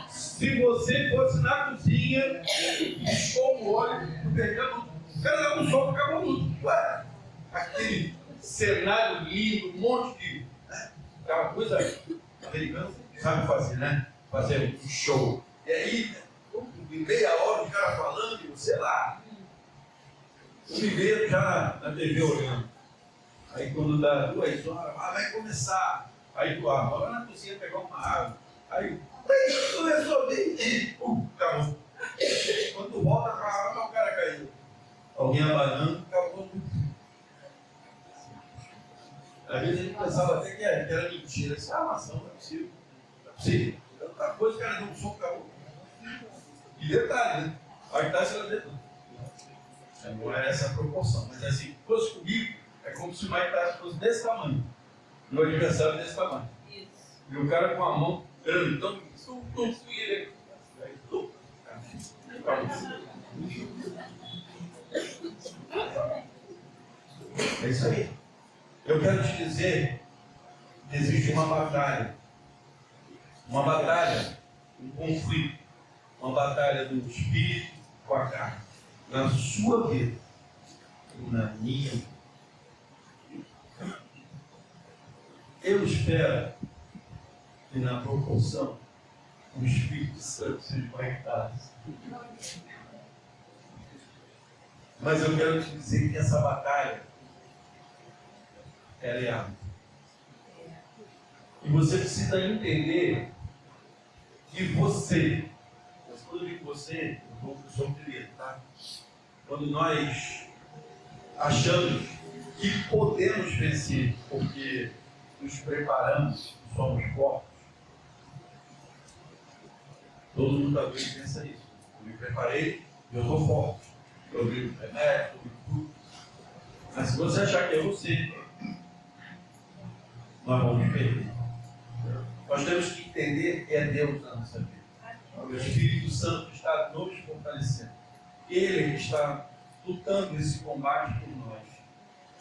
Se você fosse na cozinha, piscou o olho, perdia a luta. O cara dava um soco e acabou a luta. Ué, aquele cenário lindo, um monte de. Aquela coisa americana sabe fazer, né? Fazer um show. E aí, em meia hora o cara falando, sei lá. O mineiro já na TV olhando. Aí quando dá 2 horas, vai começar. Aí tu vai na cozinha pegar uma água. Aí, eu resolvi. Acabou. Quando volta com a água, o cara caiu. Alguém abanando, acabou. Às vezes a gente pensava até que era mentira. Isso é armação, não é possível. Não é possível. Tanta coisa, o cara deu um soco, acabou. E detalhe, né? Aí tá se dentro. Não é essa a proporção, mas assim, se fosse comigo, é como se o Mike Tyson fosse desse tamanho. Meu adversário desse tamanho. Isso. E o cara com a mão grande, então, e ele. É isso aí. Eu quero te dizer que existe uma batalha, um conflito, uma batalha do espírito com a carne, na sua vida, na minha. Eu espero que na proporção o Espírito Santo seja conectado. Mas eu quero te dizer que essa batalha ela é árdua. E você precisa entender que você, mas quando eu digo você, eu sou um querido, tá? Quando nós achamos que podemos vencer, porque nos preparamos, somos fortes. Todo mundo talvez pensa isso. Eu me preparei, eu estou forte. Eu vi o remédio, eu vi tudo. Mas se você achar que é você, nós vamos perder. Nós temos que entender que é Deus na nossa vida. O Espírito Santo está nos fortalecendo. Ele está lutando esse combate por nós.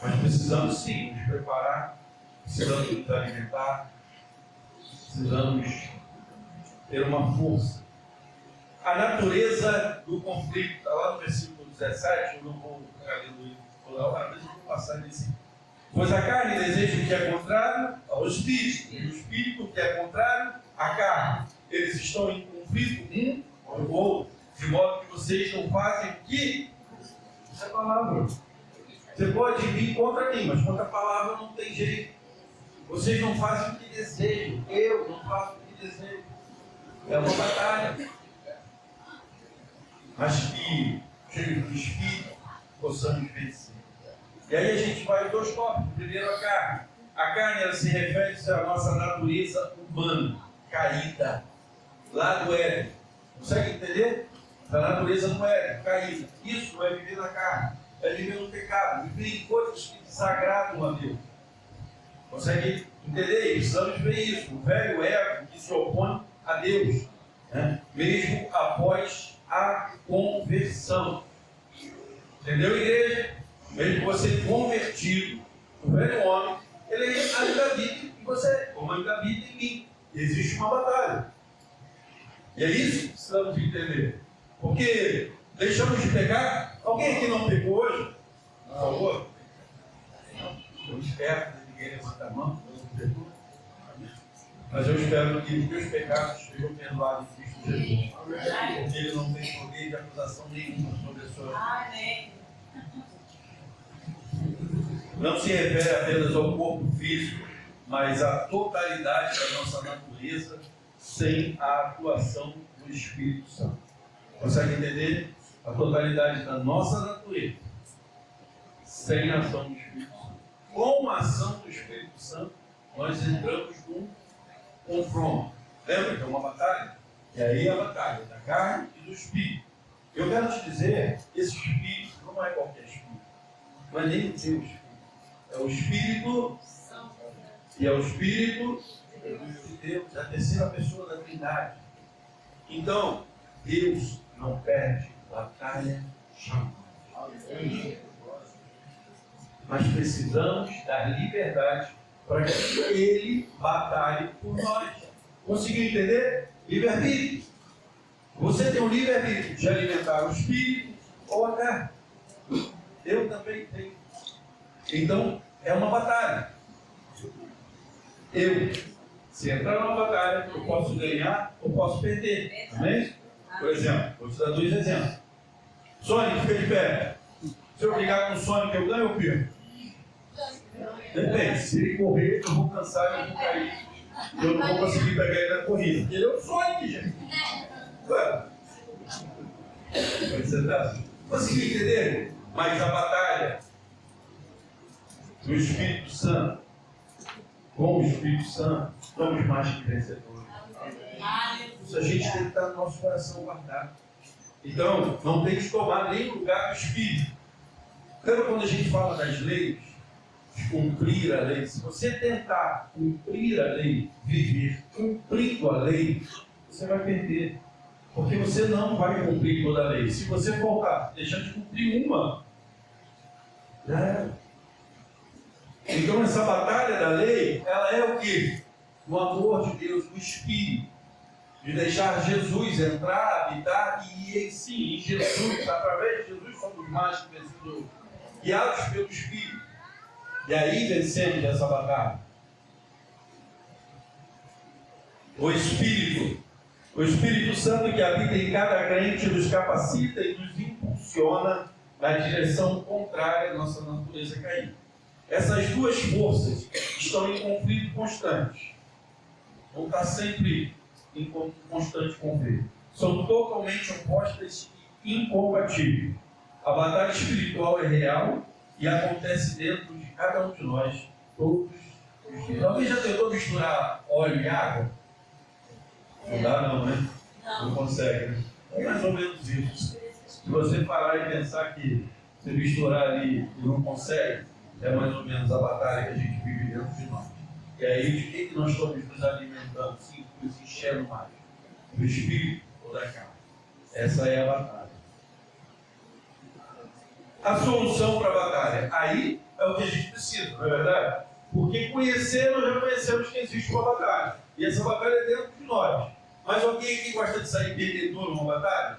Nós precisamos sim nos preparar, precisamos nos alimentar, precisamos ter uma força. A natureza do conflito, está lá no versículo 17, eu não vou ficar lendo isso toda hora, mas eu vou passar nesse. Pois a carne deseja o que é contrário ao espírito, e o espírito que é contrário à carne. Eles estão em conflito um com o outro, de modo que vocês não fazem o que? Isso é palavra. Você pode vir contra mim, mas contra a palavra não tem jeito. Vocês não fazem o que desejam. Eu não faço o que desejo. É uma batalha. Mas que, cheio do Espírito, possamos vencer. E aí a gente vai em 2 tópicos. Primeiro, a carne. A carne ela se refere à nossa natureza humana, caída, lá do Éden. Consegue entender? Da natureza do Éden, caída. Isso é viver na carne, é viver no pecado, viver em coisas que desagradam a Deus. Consegue entender isso? Precisamos ver isso. O velho ego que se opõe a Deus, né? Mesmo após a conversão. Entendeu, igreja? Mesmo que você convertido, o velho homem, ele ainda habita em você, como ainda habita em mim. Existe uma batalha. E é isso que precisamos entender. Porque deixamos de pecar. Alguém aqui não pecou hoje? Por favor. Eu espero que ninguém levanta a mão. Mas eu espero que os meus pecados sejam perdoados em Cristo Jesus. Porque Ele não tem poder de acusação nenhuma sobre a sua vida. Amém. Não se refere apenas ao corpo físico, mas à totalidade da nossa natureza sem a atuação do Espírito Santo. Consegue entender? A totalidade da nossa natureza sem a ação do Espírito Santo. Com a ação do Espírito Santo, nós entramos num confronto. Lembra que é uma batalha? E aí a batalha da carne e do espírito. Eu quero te dizer, esse espírito não é qualquer espírito. Não é nem o teu espírito. É o espírito e é o espírito de Deus, é a terceira pessoa da Trindade. Então, Deus não perde batalha jamais. Mas precisamos da liberdade para que Ele batalhe por nós. Conseguiu entender? Livre-arbítrio. Você tem o livre-arbítrio de alimentar o espírito ou a carne. Eu também tenho. Então, é uma batalha. Se entrar numa batalha, eu posso ganhar ou posso perder. Amém? Por exemplo, vou te dar 2 exemplos. Sonic, fica de pé. Se eu brigar com o Sonic, eu ganho ou perco? Depende. Se ele correr, eu vou cansar e eu vou cair. Eu não vou conseguir pegar ele na corrida. Porque ele é o Sonic, gente. Ué. Você tá? Conseguiu entender? Mas a batalha do Espírito Santo, com o Espírito Santo, somos mais que vencedores. Isso a gente tem que estar no nosso coração guardado. Então, não tem que tomar nem o lugar do Espírito. Lembra quando a gente fala das leis? De cumprir a lei. Se você tentar cumprir a lei, viver cumprindo a lei, você vai perder. Porque você não vai cumprir toda a lei. Se você voltar, deixar de cumprir uma, já era. Então essa batalha da lei, ela é o quê? O amor de Deus, o Espírito. De deixar Jesus entrar, habitar, e sim, em Jesus, através de Jesus, somos mais que vencedores. Guiados pelo Espírito. E aí vencemos essa batalha. O Espírito Santo que habita em cada crente nos capacita e nos impulsiona na direção contrária à nossa natureza caída. Essas duas forças estão em conflito constante. Vão estar sempre em constante conflito. São totalmente opostas e incompatíveis. A batalha espiritual é real e acontece dentro de cada um de nós todos os dias. Alguém já tentou misturar óleo e água? Não dá não, né? Não consegue, né? É mais ou menos isso. Se você parar e pensar que você misturar ali e não consegue, é mais ou menos a batalha que a gente vive dentro de nós. E aí, de que nós estamos nos alimentando, sim, nos enchendo mais? Do espírito ou da carne? Essa é a batalha. A solução para a batalha, aí é o que a gente precisa, não é verdade? Porque conhecer, nós já conhecemos que existe uma batalha. E essa batalha é dentro de nós. Mas alguém aqui gosta de sair perdedor numa batalha?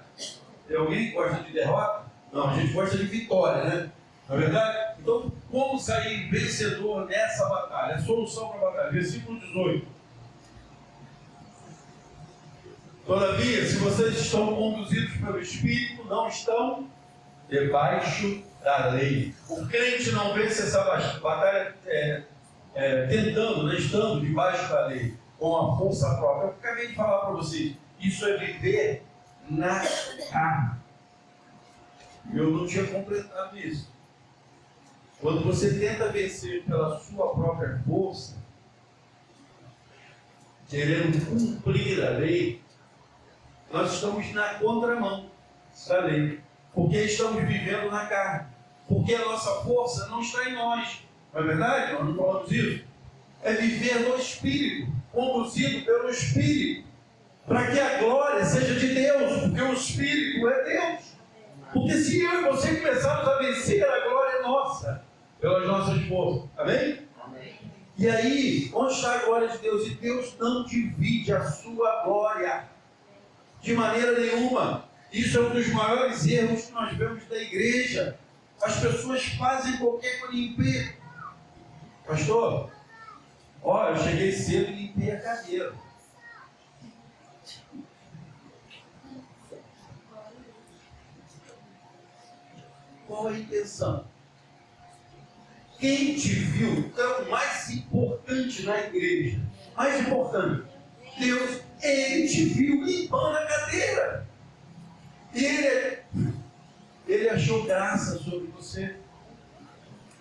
Tem alguém que gosta de derrota? Não, a gente gosta de vitória, né? Não é verdade? Então, como sair vencedor nessa batalha? A solução para a batalha. Versículo 18. Todavia, se vocês estão conduzidos pelo Espírito, não estão debaixo da lei. O crente não vence essa batalha tentando, né, estando debaixo da lei, com a força própria. Eu acabei de falar para vocês, isso é viver na carne. Eu não tinha completado isso. Quando você tenta vencer pela sua própria força, querendo cumprir a lei, nós estamos na contramão da lei. Porque estamos vivendo na carne. Porque a nossa força não está em nós. Não é verdade? Nós não falamos isso. É viver no Espírito, conduzido pelo Espírito, para que a glória seja de Deus, porque o Espírito é Deus. Porque se eu e você começarmos a vencer, a glória é nossa, pelas nossas forças. Amém? Amém. E aí, onde está a glória de Deus? E Deus não divide a sua glória de maneira nenhuma. Isso é um dos maiores erros que nós vemos da igreja. As pessoas fazem qualquer coisa e limpem. Pastor, eu cheguei cedo e limpei a cadeira. Qual a intenção? Quem te viu é o mais importante na igreja. Mais importante. Deus, Ele te viu limpando a cadeira. E ele achou graça sobre você.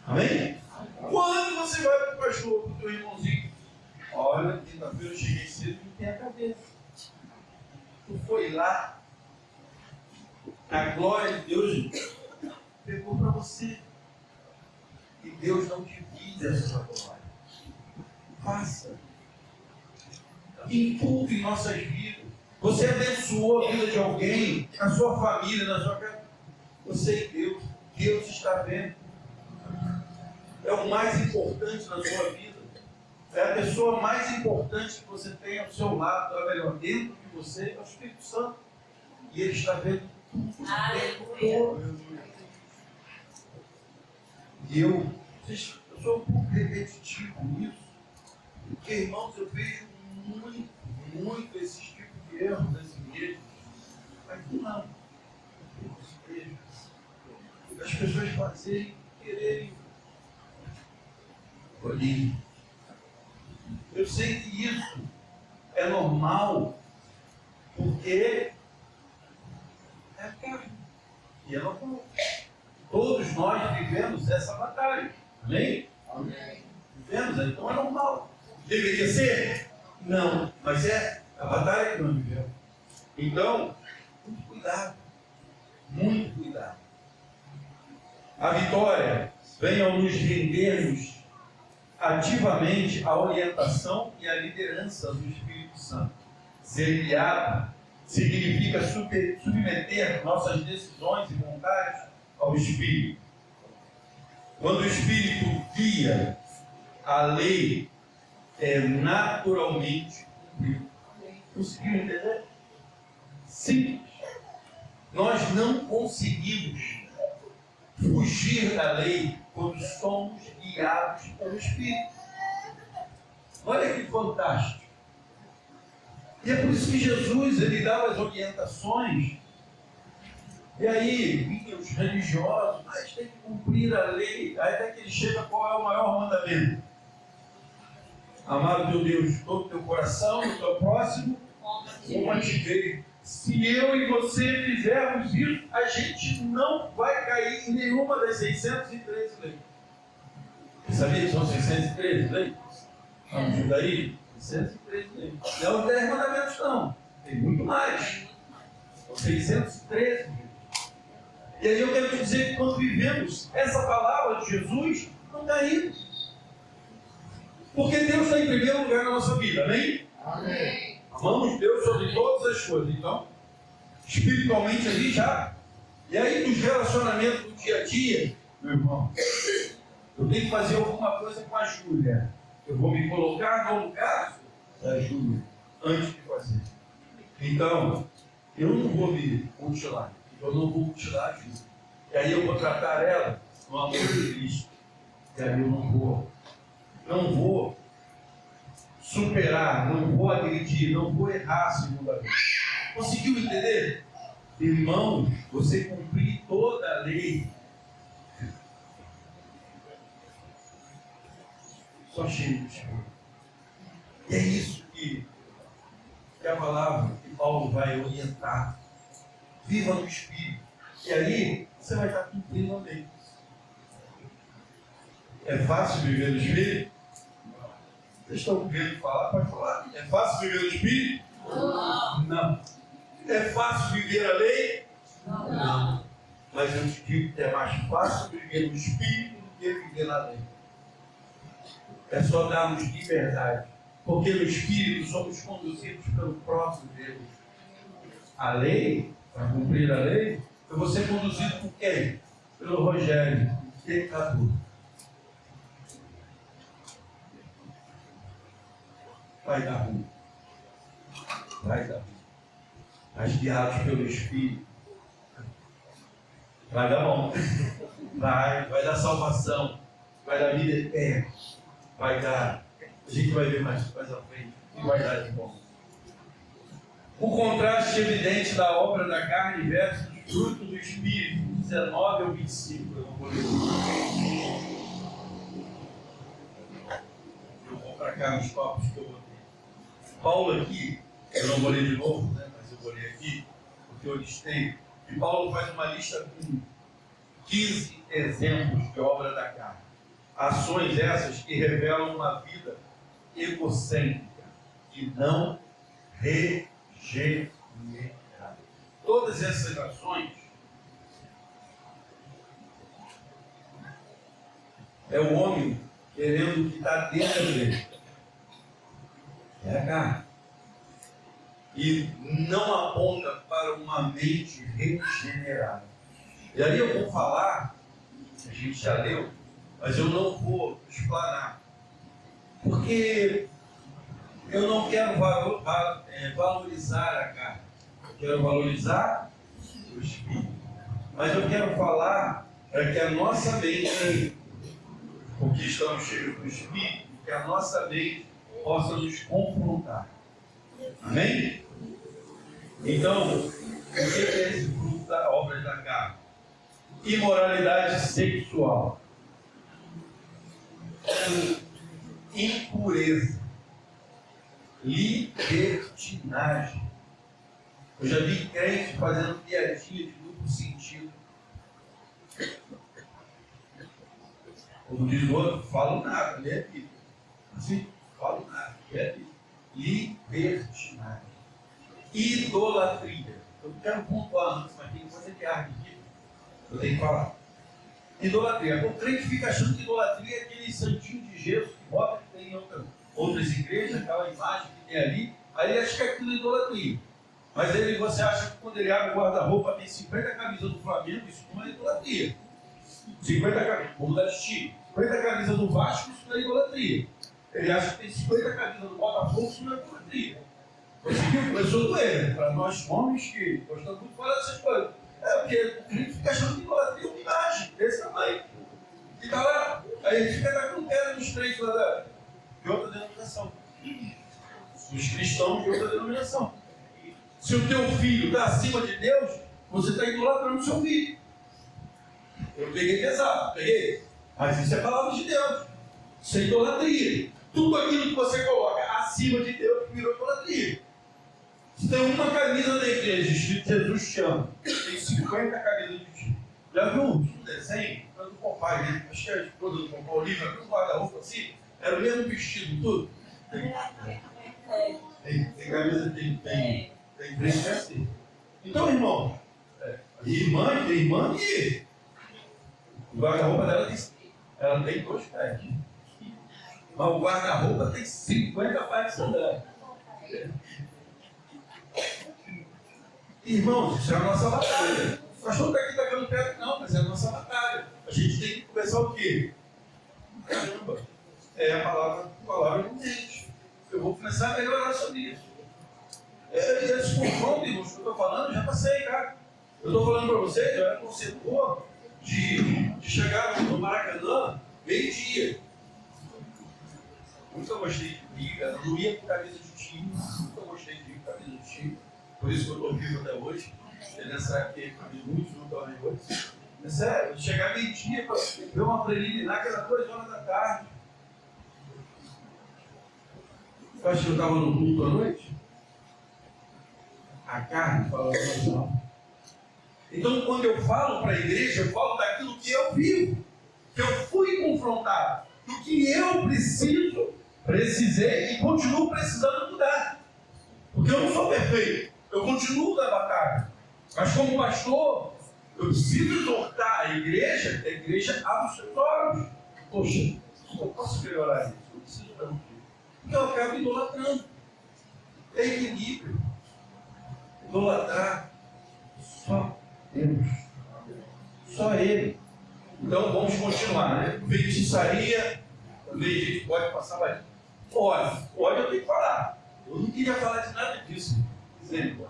Amém? Quando você vai para o pastor, para o teu irmãozinho, Olha, quinta-feira eu cheguei cedo e não tem a cabeça. Tu foi lá, a glória de Deus pegou para você. E Deus não divide essa glória. Faça. Em tudo em nossas vidas. Você abençoou a vida de alguém, na sua família, na sua casa. Você e Deus. Deus está vendo. É o mais importante na sua vida. É a pessoa mais importante que você tem ao seu lado, ou melhor, dentro de você, é o Espírito Santo. E Ele está vendo tudo. Aleluia. E eu sou um pouco repetitivo nisso, porque, irmãos, eu vejo muito esses tipos de erros nas igrejas. Mas não. As pessoas fazerem, quererem. Olhem. Eu sei que isso é normal, porque é a carne. E é normal. Todos nós vivemos essa batalha. Amém? Amém. Vivemos, então é normal. Deveria ser? Não. Mas é a batalha que nós vivemos. Então, muito cuidado. Muito cuidado. A vitória vem ao nos rendermos ativamente à orientação e à liderança do Espírito Santo. Ser guiado significa submeter nossas decisões e vontades ao Espírito. Quando o Espírito guia, a lei é naturalmente cumprida. Conseguiu entender? Simples. Nós não conseguimos fugir da lei quando somos guiados pelo Espírito. Olha que fantástico. E é por isso que Jesus, ele dava as orientações. E aí, vinham os religiosos, mas tem que cumprir a lei. Aí até que ele chega, qual é o maior mandamento? Amar o teu Deus de todo o teu coração, o teu próximo, como a ti mesmo. Se eu e você fizermos isso, a gente não vai cair em nenhuma das 613 leis. Você sabia que são 613 leis? Vamos juntar aí? 613 leis. Não é os 10 mandamentos, não. Tem muito mais. São 613 leis. E aí eu quero te dizer que quando vivemos essa palavra de Jesus, não caímos. Porque Deus está em primeiro lugar na nossa vida, amém? Amém. Amamos Deus sobre todas as coisas. Então, espiritualmente ali já. E aí nos relacionamentos do dia a dia, meu irmão, eu tenho que fazer alguma coisa com a Júlia. Eu vou me colocar no lugar da Júlia antes de fazer. Então, eu não vou me mutilar. Eu não vou mutilar a Júlia. E aí eu vou tratar ela no amor de Cristo. E aí eu não vou superar, não vou agredir, não vou errar segundo a lei. Conseguiu entender? Irmão, você cumprir toda a lei. Só cheio de Espírito. E é isso que a palavra que Paulo vai orientar. Viva no Espírito. E aí você vai estar cumprindo a lei. É fácil viver no Espírito? Vocês estão querendo falar? Pode falar. É fácil viver no Espírito? Não. É fácil viver a lei? Não. Mas eu te digo que é mais fácil viver no Espírito do que viver na lei. É só darmos liberdade. Porque no Espírito somos conduzidos pelo próprio Deus. A lei, para cumprir a lei, eu vou ser conduzido por quem? Pelo Rogério, pecador. Vai dar ruim. Vai dar ruim. Mas guiados pelo Espírito, vai dar bom. Vai dar salvação. Vai dar vida eterna. Vai dar. A gente vai ver mais à frente. E vai dar de bom. O contraste evidente da obra da carne versus o fruto do Espírito, 19 ao 25. Eu não vou ler. Eu vou para cá nos tópicos que eu botei. Paulo aqui, eu não vou ler de novo, né, mas eu vou ler aqui, porque eu listei. E Paulo faz uma lista com 15 exemplos de obra da carne. Ações essas que revelam uma vida egocêntrica e não regenerada. Todas essas ações é o homem querendo o que está dentro dele. É a carne. E não aponta para uma mente regenerada. E aí eu vou falar, a gente já leu, mas eu não vou explanar. Porque eu não quero valorizar a carne. Eu quero valorizar o espírito. Mas eu quero falar para que a nossa mente, porque estamos cheios do espírito, que a nossa mente possa nos confrontar. Amém? Então, o que é esse fruto da obra da carne? Imoralidade sexual, impureza, libertinagem. Eu já vi crente fazendo piadinha de duplo sentido. Como diz o outro, falo nada, lê aqui. Assim, falo nada, lê aqui. Libertinagem. Idolatria. Eu quero pontuar antes, mas tem coisa que arde aqui. Eu tenho que falar. Idolatria. O crente fica achando que idolatria é aquele santinho de gesso que bota, que tem em outras igrejas, aquela imagem que tem ali. Aí ele acha que aquilo é idolatria. Mas aí você acha que quando ele abre o guarda-roupa tem 50 camisas do Flamengo, isso não é idolatria. 50 camisas, como da Titi. 50 camisas do Vasco, isso não é idolatria. Ele acha que tem 50 camisas do Botafogo, isso não é idolatria. Você viu? Começou a doer. Para nós homens que gostamos muito de falar dessas coisas. É porque o crente fica achando que idolatria é uma imagem desse tamanho. E está lá. Aí ele fica tacando pedra nos três lá de outra denominação. Os cristãos de outra denominação. Se o teu filho está acima de Deus, você está idolatrando o seu filho. Eu peguei pesado, peguei. Mas isso é palavra de Deus. Isso é idolatria. Tudo aquilo que você coloca acima de Deus virou idolatria. Se tem uma camisa na igreja escrito Jesus te ama, tem 50 camisas de ti. Já viu um desenho? Era do Popeye, né? Acho que era a esposa do Popeye, Olivia, com um guarda-roupa assim, era o mesmo vestido, tudo. Tem camisa, tem crente assim. Então, irmão, tem irmã que o guarda-roupa dela tem 2 pés. Mas o guarda-roupa tem 50 pés de sandália. Irmãos, isso é a nossa batalha. O pastor está aqui tacando pedra, não, mas é a nossa batalha. A gente tem que começar o quê? Caramba, é a palavra do Deus. Eu vou começar a melhorar sobre isso. Esse confronto, irmãos, que eu estou falando, já passei, cara. Eu estou falando para vocês, eu era torcedor de chegar no Maracanã meio-dia. Nunca gostei de briga, não ia com camisa de time, nunca gostei de ir com camisa de time. Por isso que eu estou vivo até hoje. Nessa época eu fiz muitos no torneio hoje. É sério, chegar meio-dia para ver uma preliminar que era 2 horas da tarde. Eu acho que eu estava no culto à noite. A carne fala não. Então, quando eu falo para a igreja, eu falo daquilo que eu vivo, que eu fui confrontado, do que eu precisei e continuo precisando mudar. Porque eu não sou perfeito, eu continuo na batalha. Mas como pastor, eu preciso exortar a igreja abre os seus olhos. Poxa, eu posso melhorar isso? Eu preciso não. Porque eu acabo idolatrando. É equilíbrio. Idolatrar só Deus. Só Ele. Então vamos continuar, né? Feitiçaria, também a gente pode passar mais. Pode eu tenho que falar. Eu não queria falar de nada disso. Exemplo.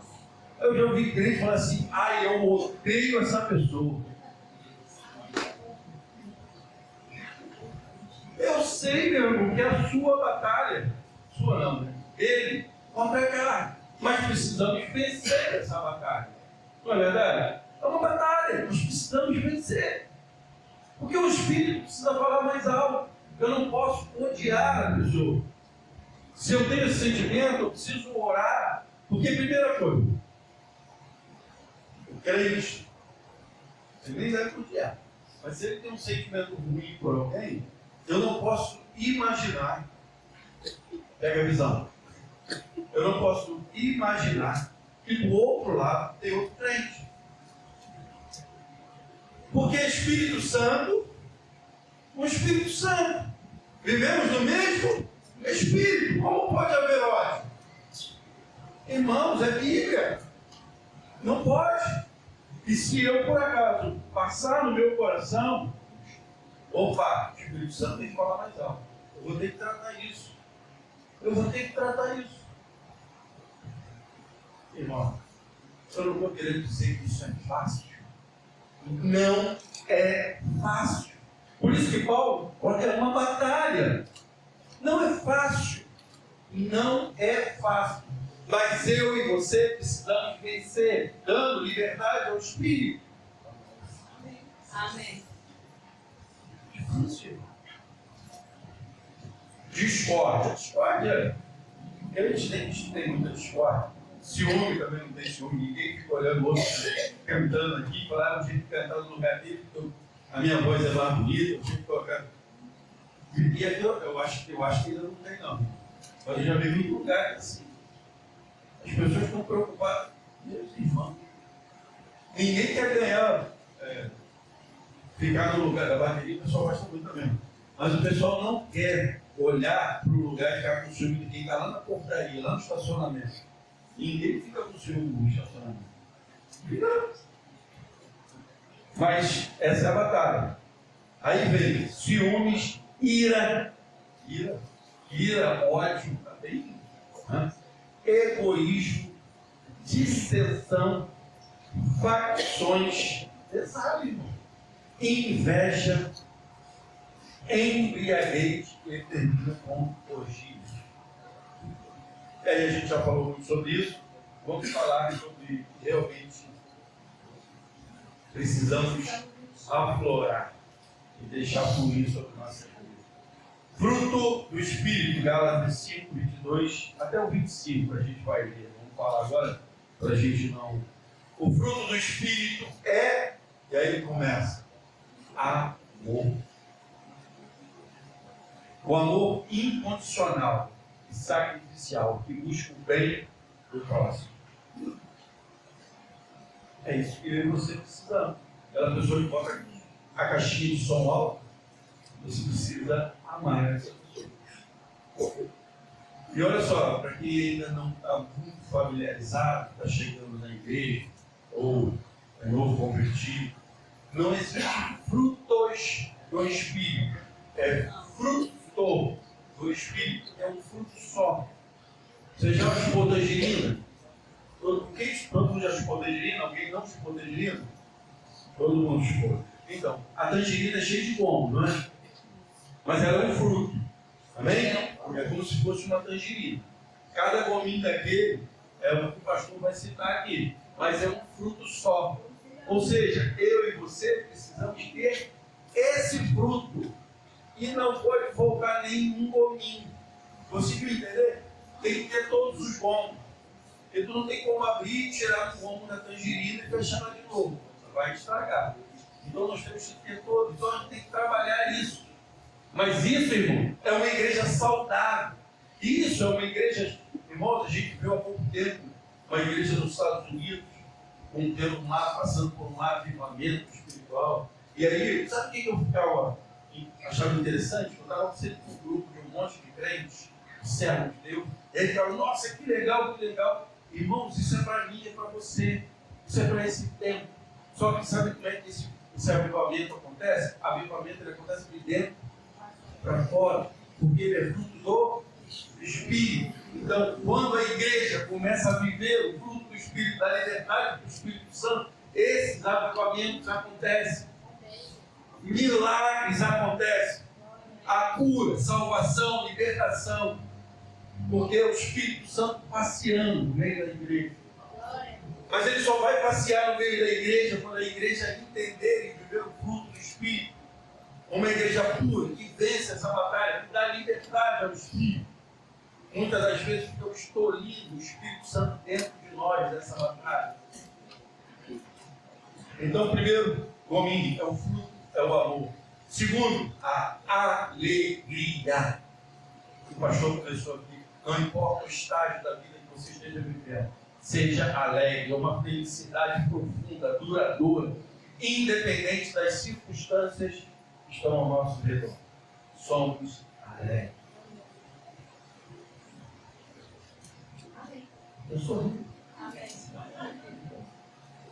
Eu já ouvi crente falar assim, eu odeio essa pessoa. Eu sei, meu irmão, que é a sua batalha. Sua não, né? Ele contra a carne. Mas precisamos vencer essa batalha. Não é verdade? É uma batalha, nós precisamos vencer. Porque o Espírito precisa falar mais alto. Eu não posso odiar a pessoa. Se eu tenho esse sentimento, eu preciso orar. Porque, primeira coisa, o crente, ele nem deve odiar. Mas se ele tem um sentimento ruim por alguém, eu não posso imaginar Pega a visão. Eu não posso imaginar que do outro lado tem outro crente. Porque Espírito Santo, o Espírito Santo. Vivemos no mesmo Espírito. Como pode haver ódio? Irmãos, é Bíblia. Não pode. E se eu, por acaso, passar no meu coração, opa, o Espírito Santo tem que falar mais alto. Eu vou ter que tratar isso. Eu vou ter que tratar isso. Irmão, eu não estou querendo dizer que isso é fácil. Não é fácil. Por isso que Paulo, é uma batalha. Não é fácil. Não é fácil. Mas eu e você precisamos vencer, dando liberdade ao Espírito. Amém. Difícil. Discórdia. Discórdia. Evidentemente tem muita discórdia. Ciúme também não tem ciúme. Ninguém fica olhando o outro cantando aqui. Falaram, tinha que cantar no lugar dele, porque a minha voz é mais bonita, eu tinha que colocar. E aqui eu acho que ainda não tem, não. Mas eu já vi muito lugar assim. As pessoas estão preocupadas. Meus irmãos. Ninguém quer ganhar, ficar no lugar da bateria, o pessoal gosta muito também. Mas o pessoal não quer olhar para o lugar e ficar com ciúme de quem está lá na portaria, lá no estacionamento. Ninguém fica com ciúme no estacionamento. Fica. Mas essa é a batalha. Aí vem ciúmes, ira, ódio, tá bem? Egoísmo, dissensão, facções, você sabe, irmão? Inveja, embriaguez, e termina com orgia. E aí a gente já falou muito sobre isso. Vamos falar sobre realmente precisamos aflorar e deixar fluir sobre nossa vida. Fruto do Espírito, Gálatas 5, 22 até o 25, a gente vai ler. Vamos falar agora, para a gente não. O fruto do Espírito é, e aí ele começa, amor. O amor incondicional e sacrificial, que busca o bem do próximo. É isso que eu e você precisamos. Aquela pessoa que bota a caixinha de som alto, você precisa amar essa pessoa. E olha só, para quem ainda não está muito familiarizado, está chegando na igreja, ou é novo convertido, não existe frutos do Espírito. É fruto do Espírito, é um fruto só. Você já chupou tangerina? Todo mundo já chupou tangerina? Alguém não chupou tangerina? Todo mundo chupou. Então, a tangerina é cheia de gomo, não é? Mas ela é um fruto. Amém? É como se fosse uma tangerina. Cada gominho daquele é o que o pastor vai citar aqui. Mas é um fruto só. Ou seja, eu e você precisamos ter esse fruto. E não pode faltar nenhum gominho. Conseguiu entender? Tem que ter todos os gomos. Porque tu não tem como abrir e tirar o gomo da tangerina e fechar ela de novo. Você vai estragar. Então nós temos que ter todo. Então a gente tem que trabalhar isso. Mas isso, irmão, é uma igreja saudável. Isso é uma igreja, irmãos, a gente viu há pouco tempo uma igreja nos Estados Unidos, passando por um avivamento espiritual. E aí, sabe o que eu ficava achava interessante? Eu estava sempre com um grupo de um monte de crentes, servos de Deus. E ele falava, nossa, que legal, que legal. Irmãos, isso é para mim, é para você. Isso é para esse tempo. Só que sabe como é que esse avivamento acontece? O avivamento ele acontece de dentro para fora, porque ele é fruto do Espírito. Então, quando a igreja começa a viver o fruto do Espírito, da liberdade do Espírito Santo, esses avivamentos acontecem. Milagres acontecem. A cura, salvação, libertação. Porque é o Espírito Santo passeando no meio da igreja. Mas ele só vai passear no meio da igreja quando a igreja entender e viver o fruto do Espírito. Uma igreja pura, que vence essa batalha, que dá liberdade ao Espírito. Muitas das vezes ficamos tolhindo o Espírito Santo dentro de nós nessa batalha. Então, primeiro, gominho, é o fruto, é o amor. Segundo, a alegria. O pastor começou aqui. Não importa o estágio da vida que você esteja vivendo, seja alegre, é uma felicidade profunda, duradoura, independente das circunstâncias que estão ao nosso redor. Somos alegres. Eu sou rico.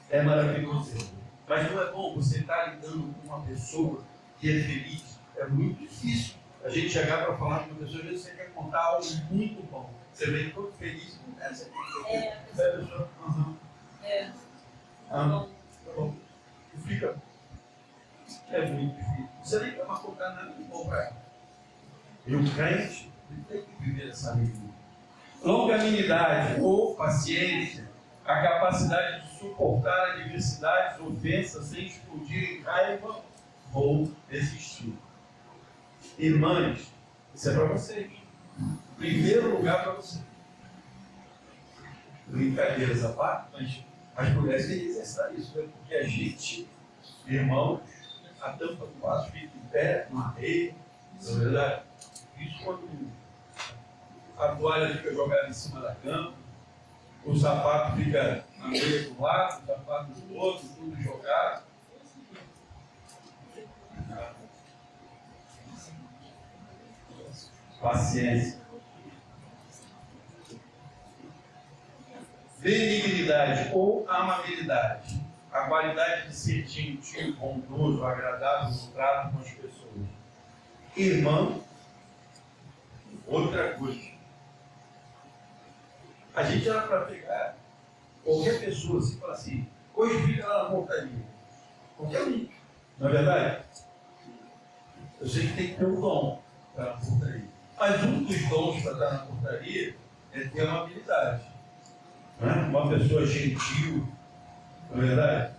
É maravilhoso. Mas não é bom você estar lidando com uma pessoa que é feliz. É muito difícil a gente chegar para falar com uma pessoa, às vezes você quer contar algo muito bom. Você vem todo feliz. Essa pessoa. Tá bom. E fica. É muito difícil. Você nem vai contar nada de bom para ela. E o crente, ele tem que viver essa alegria. Longanimidade ou paciência, a capacidade de suportar adversidades, ofensas, sem explodir em raiva ou desistir. Irmãs, isso é para vocês. Em primeiro lugar para vocês. Brincadeiras à parte, mas as mulheres têm que exercitar isso, né? Porque a gente, irmãos, a tampa do vaso fica em pé, no areia, não é verdade? Isso quando a toalha fica jogada em cima da cama, o sapato fica na meia do lado, o sapato do outro, tudo jogado. Paciência. Benignidade ou amabilidade. A qualidade de ser gentil, bondoso, agradável no trato com as pessoas. Irmão, outra coisa. A gente era para pegar qualquer pessoa assim e falar assim, hoje fica lá na portaria. Qualquer um. Não é verdade? Eu sei que tem que ter um dom para na portaria. Mas um dos dons para estar na portaria é ter amabilidade. Não é? Uma pessoa gentil, não é verdade?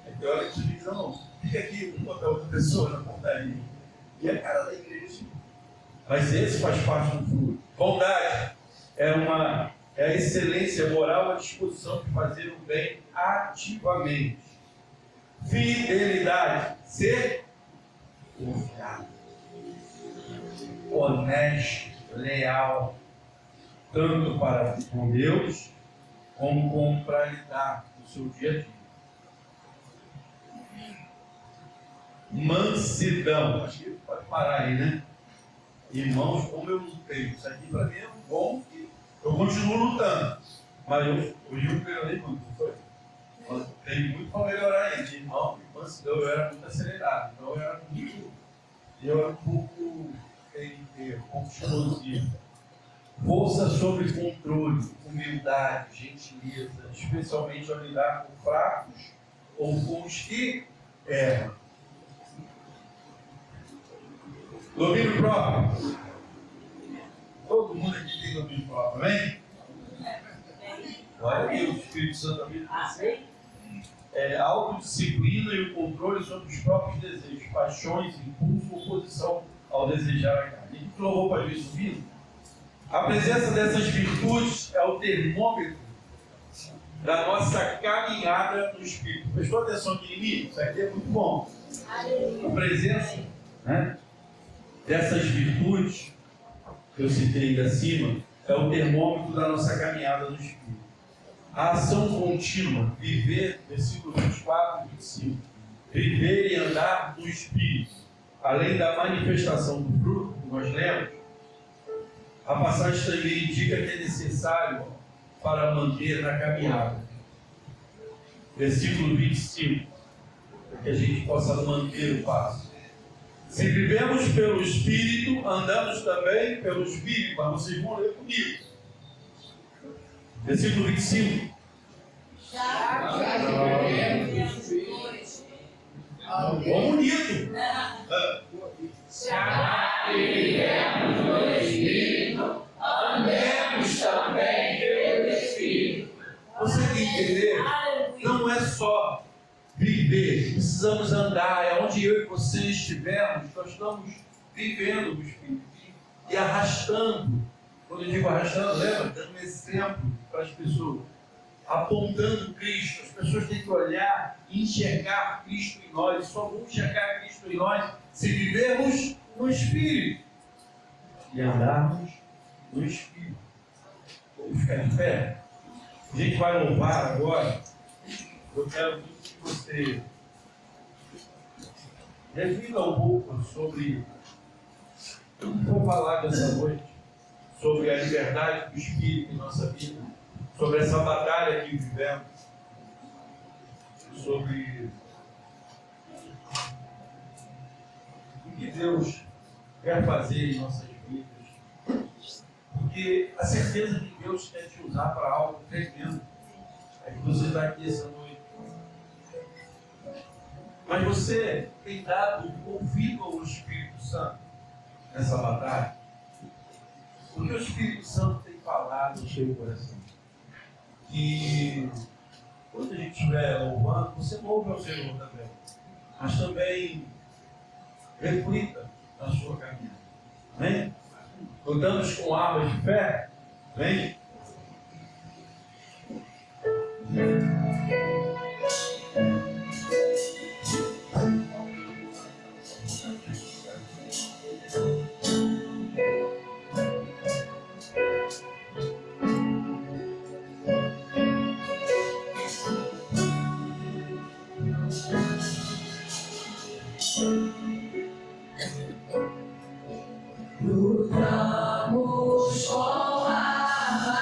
É que olha que você diz, não, fica aqui, vou botar outra pessoa na portaria. E é a cara da igreja. Mas esse faz parte do fruto. Bondade é a excelência moral, a disposição de fazer o bem ativamente. Fidelidade, ser confiável, honesto, leal, tanto para com Deus, como para lidar no seu dia a dia. Mansidão, acho que pode parar aí, né? Irmãos, como eu lutei, isso aqui para mim é um bom que eu continuo lutando, mas hoje eu melhorei muito, não foi? Tem muito para melhorar ainda, irmão, mansidão, eu era muito acelerado, então eu era um pouco explosivo. Força sobre controle, humildade, gentileza, especialmente ao lidar com fracos ou com os que erram. Domínio próprio. Todo mundo aqui tem domínio próprio, amém? Glória a Deus, o Espírito Santo também a autodisciplina e o controle sobre os próprios desejos, paixões, impulso, oposição ao desejar a carne. A gente louvou para isso subindo. A presença dessas virtudes é o termômetro da nossa caminhada no Espírito. Prestou atenção aqui em mim? Isso aqui é muito bom. A presença, né, dessas virtudes que eu citei acima é o termômetro da nossa caminhada no Espírito. A ação contínua, viver, versículo 24 e 25, viver e andar no Espírito, além da manifestação do fruto que nós lemos, a passagem também indica que é necessário para manter na caminhada. Versículo 25, para que a gente possa manter o passo. Se vivemos pelo Espírito, andamos também pelo Espírito. Mas vocês vão ler comigo. Versículo 25. Bom, bonito. Já vivemos no Espírito, andemos também pelo Espírito. Você tem que entender, não é só viver, precisamos andar, é onde eu e você estivermos, nós estamos vivendo o Espírito e arrastando. Quando eu digo arrastando, lembra? Dando um exemplo para as pessoas, apontando Cristo. As pessoas têm que olhar e enxergar Cristo em nós. Só vamos enxergar Cristo em nós se vivermos no Espírito. e andarmos no Espírito. Vamos ficar de pé? A gente vai louvar agora. Eu quero muito que você reflita um pouco sobre o que vou falar dessa noite, sobre a liberdade do Espírito em nossa vida, sobre essa batalha que vivemos, sobre o que Deus quer fazer em nossas vidas. Porque a certeza que Deus quer te usar para algo tremendo é que você está aqui essa noite. Mas você tem dado ouvido ao Espírito Santo nessa batalha? Porque o Espírito Santo tem falado no seu coração. E quando a gente estiver louvando, você louve ao Senhor também. Mas também reflita na sua caminhada. Amém? Lutamos com armas de fé. Amém? Lutamos com armas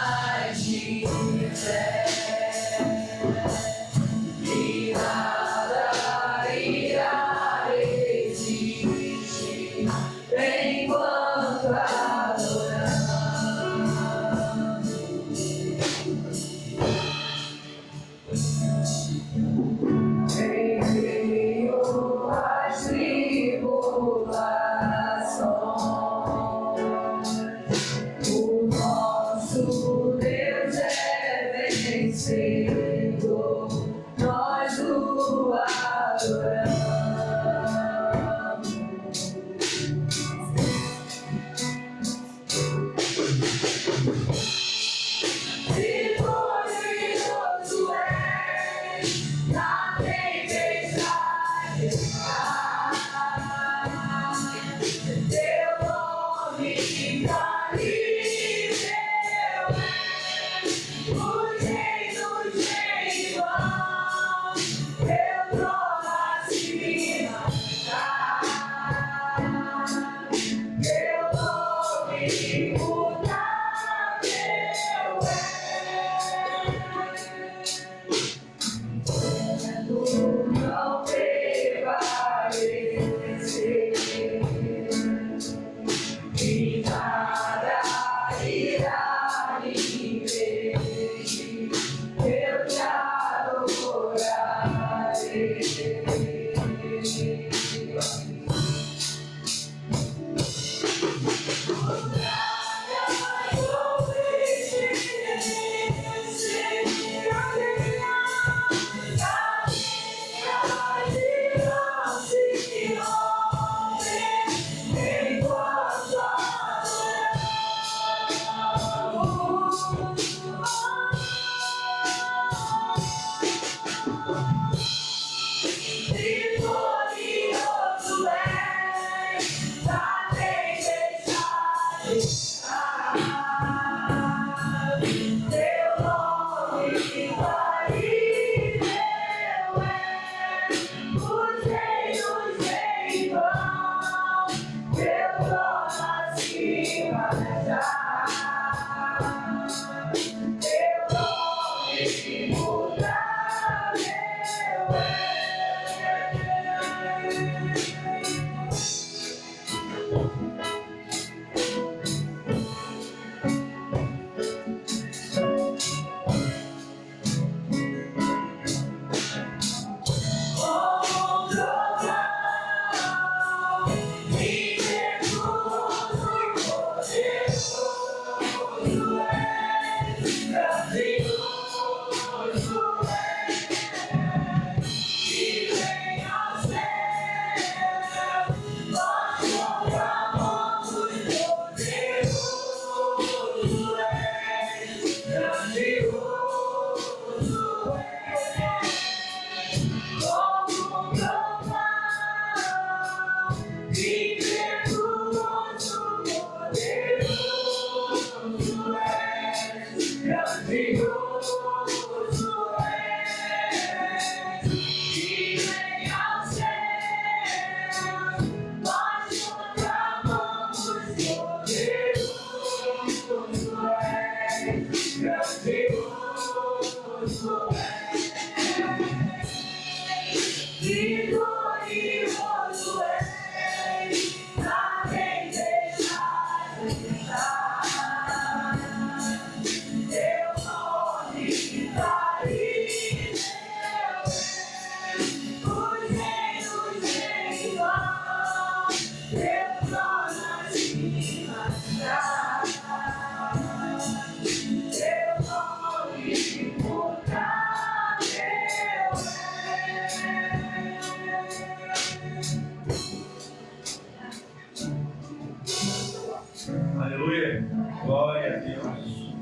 Aleluia, glória a Deus.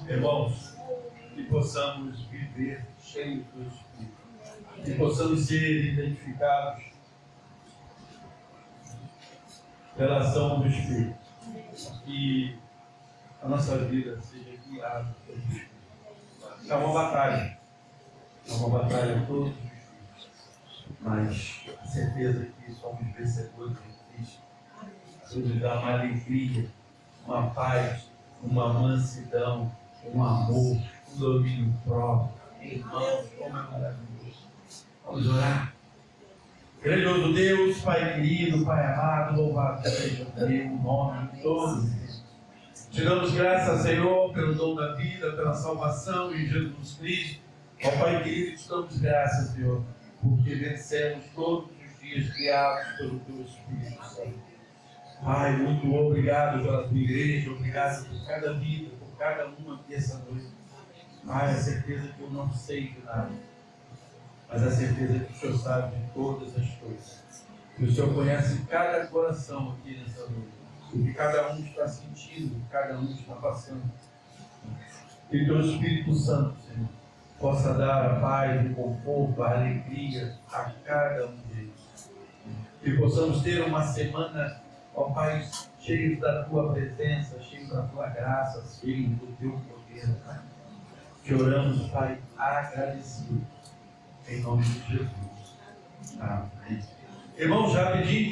Irmãos, que possamos viver cheios do Espírito, que possamos ser identificados pela ação do Espírito, que a nossa vida seja guiada pelo Espírito. É uma batalha todos os dias, mas a certeza que somos vencedores em Cristo. Isso nos dá uma alegria, uma paz, uma mansidão, um amor, um domínio próprio. Irmãos, como é maravilhoso. Vamos orar. Grandioso Deus, Pai querido, Pai amado, louvado seja o teu nome em todos os dias. Te damos graças, Senhor, pelo dom da vida, pela salvação em Jesus Cristo. Ó Pai querido, te damos graças, Senhor, porque vencemos todos os dias criados pelo teu Espírito Santo. Pai, muito obrigado pela tua igreja, obrigado por cada vida, por cada uma aqui essa noite. Pai, a certeza que eu não sei de nada, mas a certeza que o Senhor sabe de todas as coisas. Que o Senhor conhece cada coração aqui nessa noite, o que cada um está sentindo, o que cada um está passando. Que o teu Espírito Santo, Senhor, possa dar a paz, o conforto, a alegria a cada um deles. Que possamos ter uma semana, ó Pai, cheios da tua presença, cheios da tua graça, cheios do teu poder, Pai. Te oramos, Pai, agradecidos, em nome de Jesus. Amém. Irmãos, já pedi.